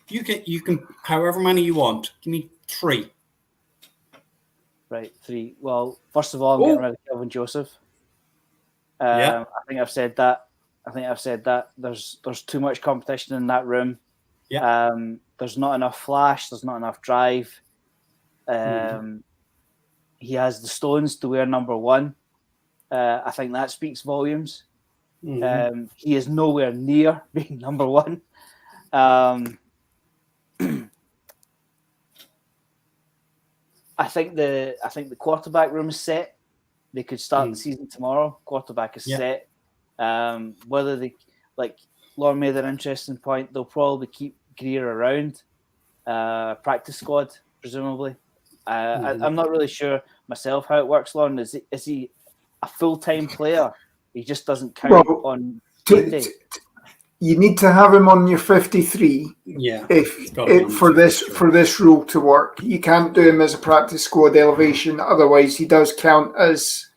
You can however many you want. Give me 3. Right, 3. Well, first of all, I'm getting rid of Kelvin Joseph. I think I've said that. There's too much competition in that room. Yeah. There's not enough flash. There's not enough drive. He has the stones to wear number 1. I think that speaks volumes. He is nowhere near being number 1. I think the quarterback room is set. They could start the season tomorrow. Quarterback is set. Whether they, like Lauren made an interesting point, they'll probably keep Greer around. Practice squad, presumably. I'm not really sure myself how it works, Lauren. Is he a full-time player, He just doesn't count on game day. You need to have him on your 53 for this rule to work. You can't do him as a practice squad elevation, otherwise he does count as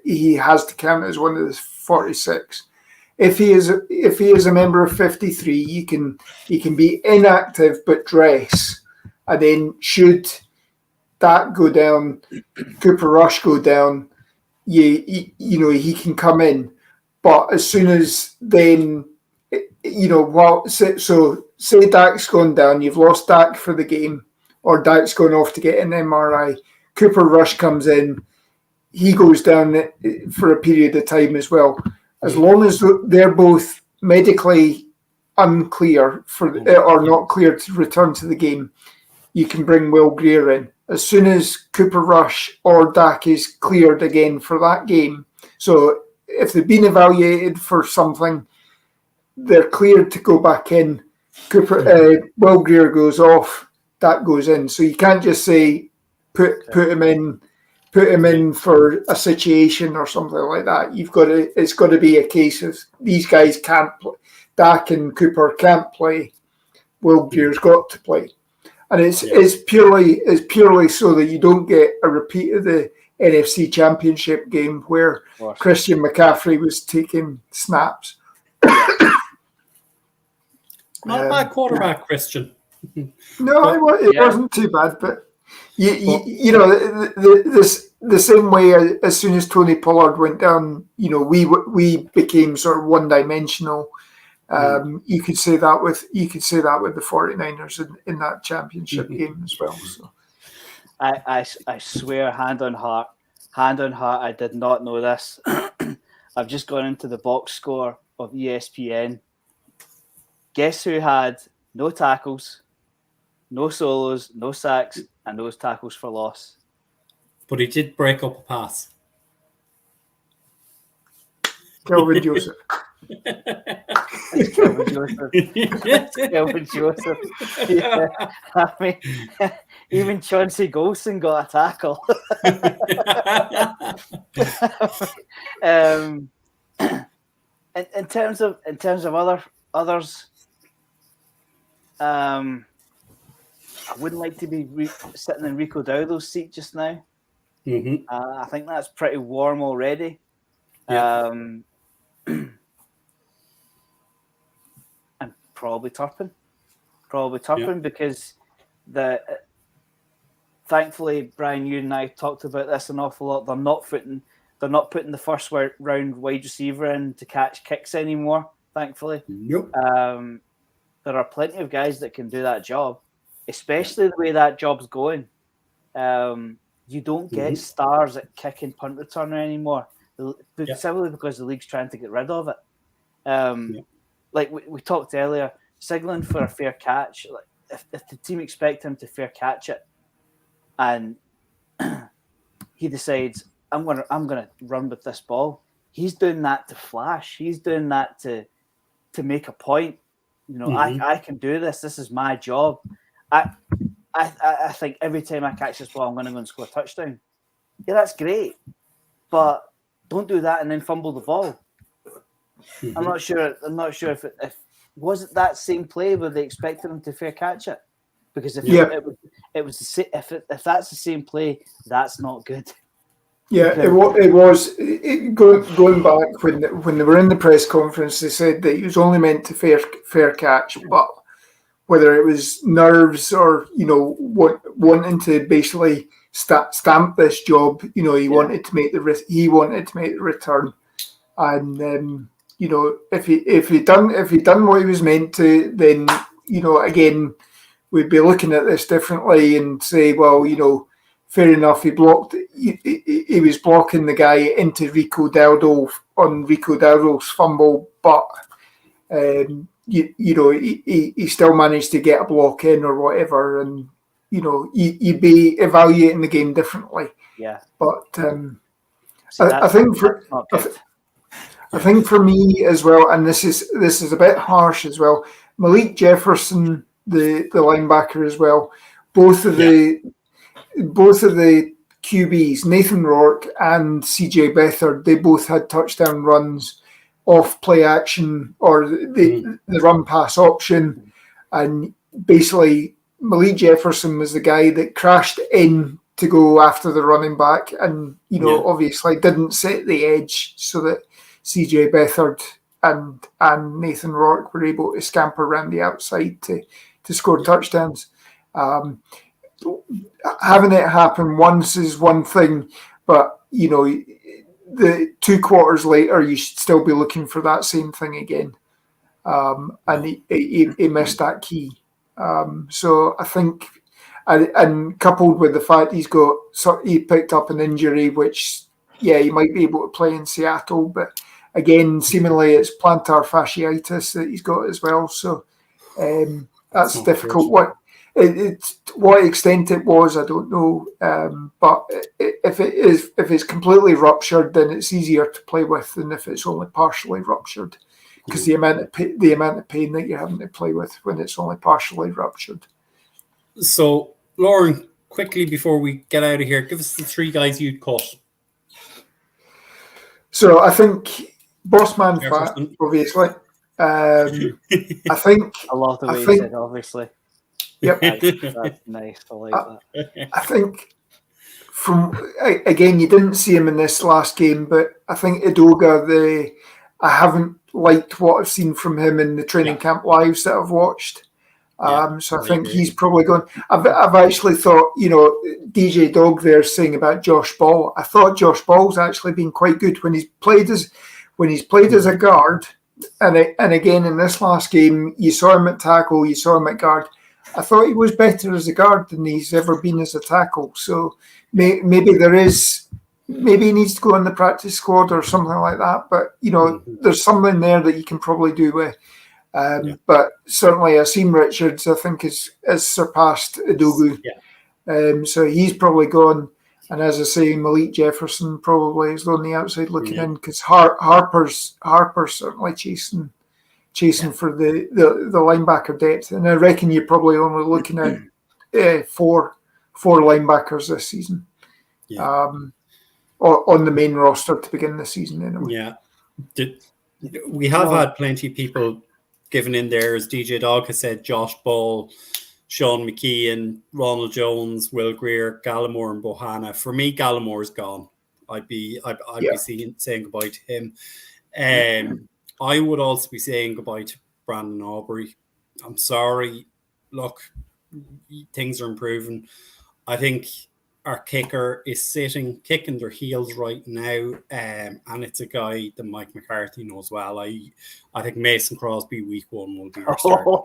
he has to count as one of the 46. If he is a member of 53, he can be inactive but dress, and then should that go down, Cooper Rush go down, you know he can come in. But as soon as then, so say Dak's gone down, you've lost Dak for the game, or Dak's gone off to get an MRI. Cooper Rush comes in, he goes down for a period of time as well. As long as they're both medically unclear or not clear to return to the game, you can bring Will Greer in. As soon as Cooper Rush or Dak is cleared again for that game, so if they've been evaluated for something, they're cleared to go back in. Will Greer goes off, Dak goes in. So you can't just say put him in for a situation or something like that. It's got to be a case of these guys can't play. Dak and Cooper can't play. Will Greer's got to play. And it's purely so that you don't get a repeat of the NFC Championship game where Christian McCaffrey was taking snaps. Not a bad quarterback, Christian. No, it wasn't too bad, but you know the same way as soon as Tony Pollard went down, you know, we became sort of one-dimensional. You could say that with the 49ers in that championship game as well. So. I swear, hand on heart, I did not know this. I've just gone into the box score of ESPN. Guess who had no tackles, no solos, no sacks, and no tackles for loss? But he did break up a pass. Kelvin Joseph. It's Kelvin Joseph. Kelvin Joseph. Yeah. I mean, even Chauncey Golson got a tackle. In terms of others, I wouldn't like to be sitting in Rico Dowdle's seat just now. Mm-hmm. I think that's pretty warm already. Yeah. And probably Turpin because thankfully, Brian, you and I talked about this an awful lot. They're not putting the first round wide receiver in to catch kicks anymore. Thankfully, nope. There are plenty of guys that can do that job, especially the way that job's going. You don't get stars at kick and punt returner anymore, simply because the league's trying to get rid of it. Like we talked earlier, signaling for a fair catch. Like if the team expect him to fair catch it, and he decides I'm gonna run with this ball, he's doing that to flash. He's doing that to make a point. You know, I can do this. This is my job. I think every time I catch this ball, I'm going to go and score a touchdown. Yeah, that's great, but don't do that and then fumble the ball. Mm-hmm. I'm not sure if was it that same play where they expected him to fair catch it, because if that's the same play, that's not good. Yeah, it was going back when they were in the press conference. They said that he was only meant to fair catch, but whether it was nerves or wanting to basically stamp this job, he wanted to make the return, and if he done what he was meant to, then again we'd be looking at this differently and say, well, fair enough, he was blocking the guy into Rico Dowdle on Rico Dowdle's fumble, but he still managed to get a block in or whatever, and you'd be evaluating the game differently. Yeah, but I think for me as well, and this is a bit harsh as well, Malik Jefferson, the linebacker as well, both of the QBs, Nathan Rourke and CJ Beathard, they both had touchdown runs off play action or the run pass option. And basically, Malik Jefferson was the guy that crashed in to go after the running back and, obviously didn't set the edge so that CJ Beathard and Nathan Rourke were able to scamper around the outside to score touchdowns. Having it happen once is one thing, but, the 2 quarters later, you should still be looking for that same thing again. And he missed that key. So I think, and coupled with the fact he picked up an injury, which, he might be able to play in Seattle, but again, seemingly it's plantar fasciitis that he's got as well. So that's difficult. What extent it was, I don't know. But if it's completely ruptured, then it's easier to play with than if it's only partially ruptured, because the amount of pain that you're having to play with when it's only partially ruptured. So, Lauren, quickly before we get out of here, give us the 3 guys you'd cut. So I think Bossman Fat, obviously. I think I love the way you said obviously. Yep. That's nice. I like that. I think again, you didn't see him in this last game, but I think Edoga, I haven't liked what I've seen from him in the training camp lives that I've watched. So I think he's probably going. I've actually thought, DJ Dog there saying about Josh Ball. I thought Josh Ball's actually been quite good when he's played as a guard, and again in this last game, you saw him at tackle, you saw him at guard. I thought he was better as a guard than he's ever been as a tackle. So maybe he needs to go in the practice squad or something like that. But, there's something there that you can probably do with. But certainly Asim Richards, I think, has surpassed Edogu. So he's probably gone. And as I say, Malik Jefferson probably is on the outside looking in, because Harper's certainly chasing for the linebacker depth. And I reckon you're probably only looking at four linebackers this season. On the main roster to begin the season anyway. Yeah. We have had plenty of people given in there, as DJ Dog has said, Josh Ball, Sean McKeon, Ronald Jones, Will Greer, Gallimore and Bohanna. For me, Gallimore's gone. I'd be saying goodbye to him. I would also be saying goodbye to Brandon Aubrey. I'm sorry. Look, things are improving. I think our kicker is kicking their heels right now, and it's a guy that Mike McCarthy knows well. I think Mason Crosby week 1 will be our starting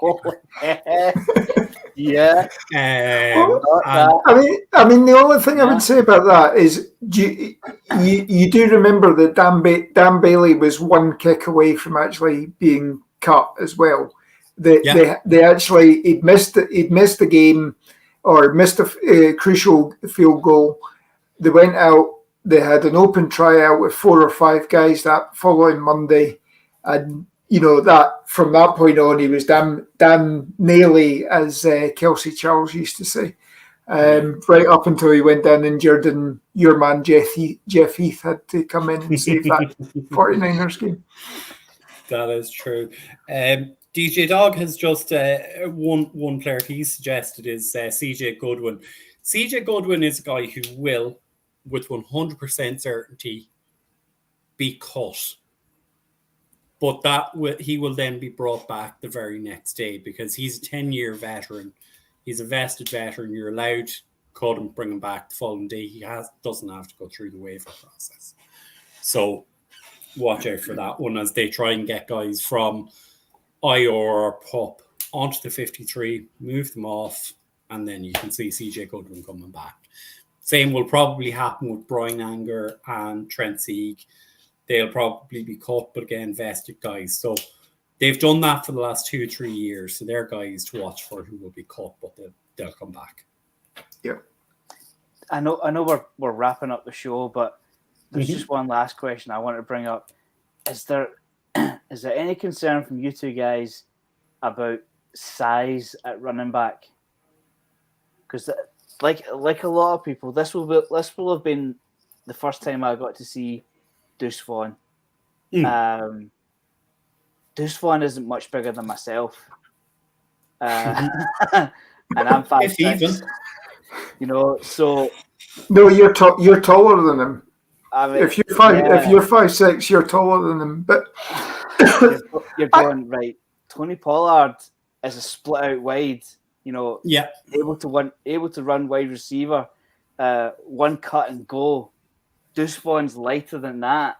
kicker. Yeah. I mean, the only thing I would say about that is you do remember that Dan Bailey was 1 kick away from actually being cut as well. They actually he'd missed the game, or missed a crucial field goal. They went out. They had an open tryout with 4 or 5 guys that following Monday, and that from that point on, he was damn naily, as Kelsey Charles used to say, right up until he went down injured, and your man Jeff Heath had to come in and save that 49ers game. That is true. DJ Dog has just one player he suggested is CJ Goodwin. CJ Goodwin is a guy who will, with 100% certainty, be cut. But he will then be brought back the very next day, because he's a 10-year veteran. He's a vested veteran. You're allowed to cut him, bring him back the following day. He doesn't have to go through the waiver process. So watch out for that one as they try and get guys from IR or PUP onto the 53, move them off, and then you can see CJ Goodwin coming back. Same will probably happen with Brian Anger and Trent Sieg. They'll probably be cut, but again, vested guys. So they've done that for the last 2-3 years. So they're guys to watch for who will be cut, but they'll come back. Yeah. I know we're wrapping up the show, but there's just one last question I want to bring up. Is there any concern from you two guys about size at running back? Because like a lot of people, this will have been the first time I got to see Deuce Vaughn. Deuce Vaughn isn't much bigger than myself, and I'm 5'6". So no, you're taller than him. I mean, if you're 5'6", you're taller than him. But you're going right. Tony Pollard is a split out wide. Able to run wide receiver, one cut and go. Deuce Vaughn's lighter than that.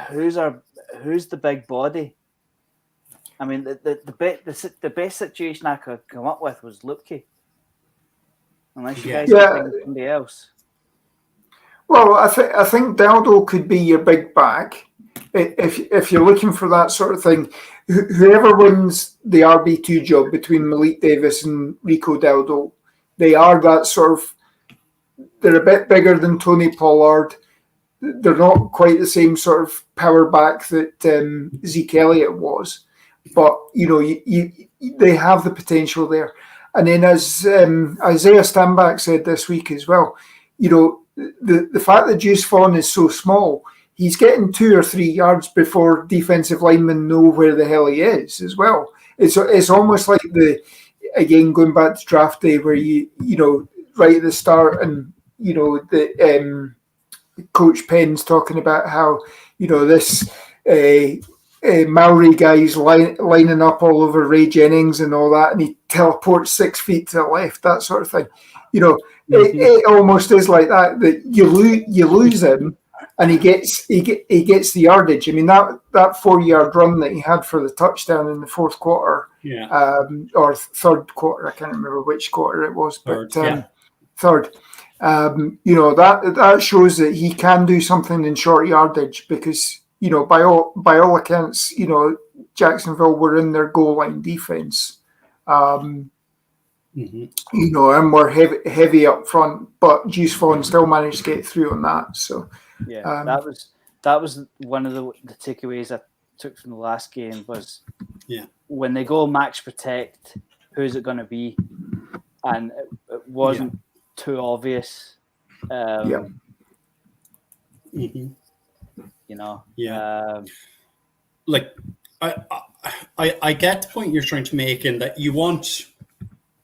Who's the big body? I mean, the best situation I could come up with was Lupke. Unless you guys can think of somebody else. Well, I think Daldo could be your big back if you're looking for that sort of thing. Whoever wins the RB2 job between Malik Davis and Rico Daldo, they are that sort of. They're a bit bigger than Tony Pollard. They're not quite the same sort of power back that Zeke Elliott was, but they have the potential there. And then, as Isaiah Stanback said this week as well, the fact that Deuce Vaughn is so small, he's getting 2 or 3 yards before defensive linemen know where the hell he is as well. It's almost like again going back to draft day where you right at the start and the Coach Penn's talking about how this Maori guy's lining up all over Ray Jennings and all that, and he teleports 6 feet to the left, that sort of thing. It almost is like that you lose him, and he gets the yardage. I mean that 4-yard run that he had for the touchdown in the fourth quarter, or third quarter, I can't remember which quarter it was, but third. That shows that he can do something in short yardage because by all accounts, Jacksonville were in their goal line defense. And we're heavy up front, but Deuce Vaughn still managed to get through on that. So that was one of the takeaways I took from the last game was when they go max protect, who's it going to be? And it wasn't too obvious. I get the point you're trying to make in that you want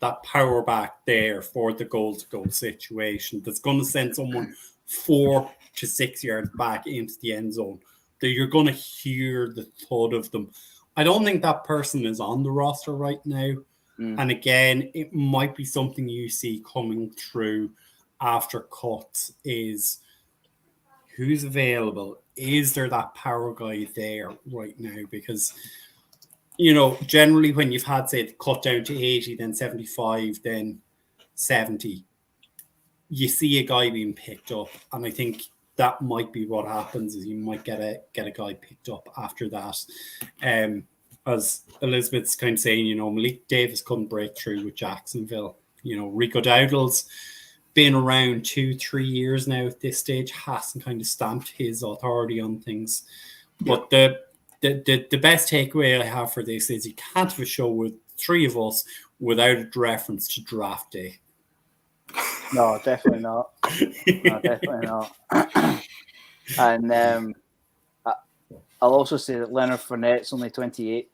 that power back there for the goal-to-goal situation that's going to send someone 4 to 6 yards back into the end zone, that you're going to hear the thud of them. I don't think that person is on the roster right now. And again, it might be something you see coming through after cuts is who's available. Is there that power guy there right now? Because, generally when you've had, say, cut down to 80, then 75, then 70, you see a guy being picked up. And I think that might be what happens is you might get a guy picked up after that. As Elizabeth's kind of saying, Malik Davis couldn't break through with Jacksonville. Rico Dowdle's been around 2-3 years now at this stage, hasn't kind of stamped his authority on things. But the best takeaway I have for this is you can't have a show with 3 of us without a reference to draft day. No, definitely not. And I'll also say that Leonard Fournette's only 28.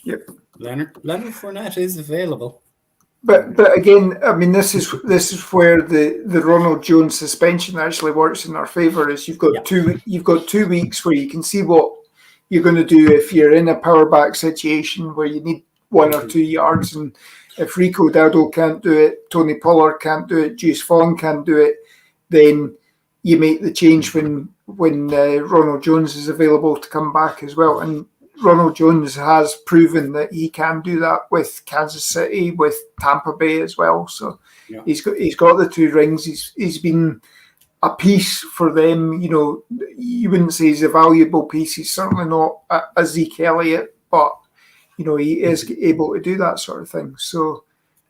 Yep, Leonard Fournette is available. But again, I mean, this is where the Ronald Jones suspension actually works in our favour. Is you've got 2 weeks where you can see what you're going to do if you're in a power back situation where you need 1 or 2 yards, and if Rico Dowdle can't do it, Tony Pollard can't do it, Deuce Vaughn can't do it, then you make the change when Ronald Jones is available to come back as well. And Ronald Jones has proven that he can do that with Kansas City, with Tampa Bay as well. So he's got the 2 rings. He's been a piece for them. You wouldn't say he's a valuable piece. He's certainly not a Zeke Elliott, but he is able to do that sort of thing. So,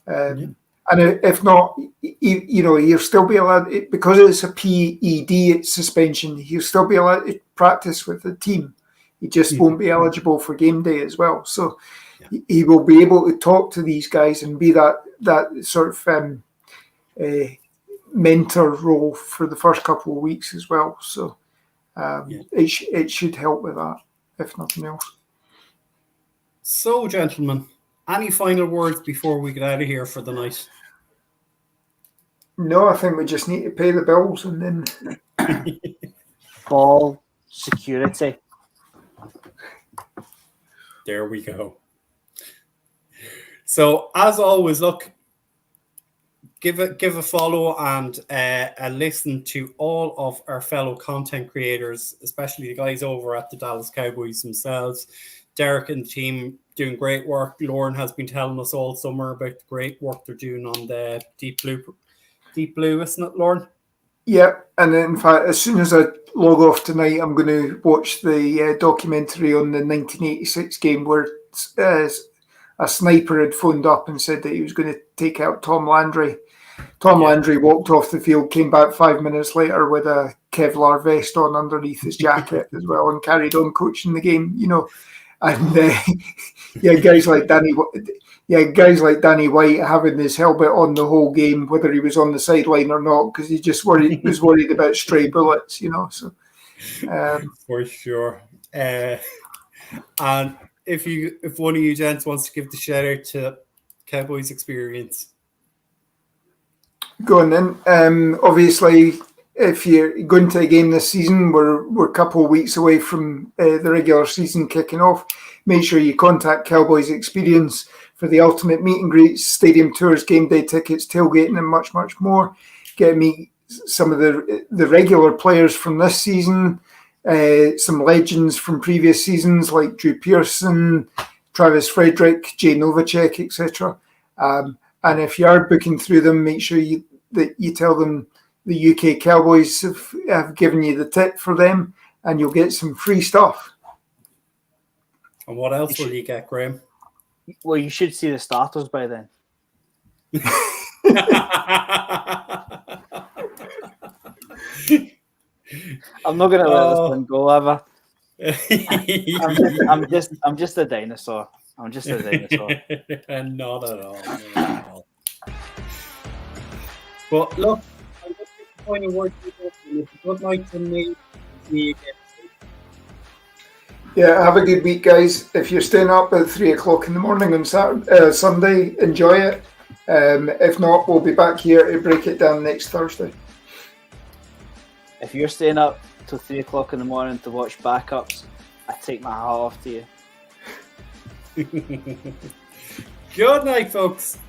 and if not, he'll still be allowed, because it's a PED suspension, he'll still be allowed to practice with the team. he just won't be eligible for game day as well. So he will be able to talk to these guys and be that sort of mentor role for the first couple of weeks as well. So it should help with that, if nothing else. So, gentlemen, any final words before we get out of here for the night? No, I think we just need to pay the bills and then ball security. There we go. So, as always, look, give a follow and a listen to all of our fellow content creators, especially the guys over at the Dallas Cowboys themselves. Derek and the team doing great work. Lauren has been telling us all summer about the great work they're doing on the Deep Blue, isn't it, Lauren? Yeah, and in fact, as soon as I log off tonight, I'm going to watch the documentary on the 1986 game where a sniper had phoned up and said that he was going to take out Tom Landry. Landry walked off the field, came back 5 minutes later with a Kevlar vest on underneath his jacket as well, and carried on coaching the game. And guys like Danny White having his helmet on the whole game, whether he was on the sideline or not, because he just was worried about stray bullets. So for sure. And if one of you gents wants to give the shout out to Cowboys Experience, go on then. Obviously, if you're going to a game this season, we're a couple of weeks away from the regular season kicking off. Make sure you contact Cowboys Experience for the ultimate meet and greets, stadium tours, game day tickets, tailgating, and much, much more. Get to meet some of the regular players from this season, some legends from previous seasons like Drew Pearson, Travis Frederick, Jay Novacek, etc. And if you are booking through them, make sure that you tell them the UK Cowboys have given you the tip for them, and you'll get some free stuff. And what else will you get, Graham? Well, you should see the starters by then. I'm not going to let this one go ever. I'm just a dinosaur. I'm just a dinosaur. Not at all. But look, I'm just pointing words to you. Good night from me. See you again. Yeah, have a good week, guys. If you're staying up at 3 o'clock in the morning on Sunday, enjoy it. If not, we'll be back here to break it down next Thursday. If you're staying up till 3 o'clock in the morning to watch backups, I take my hat off to you. Good night, folks.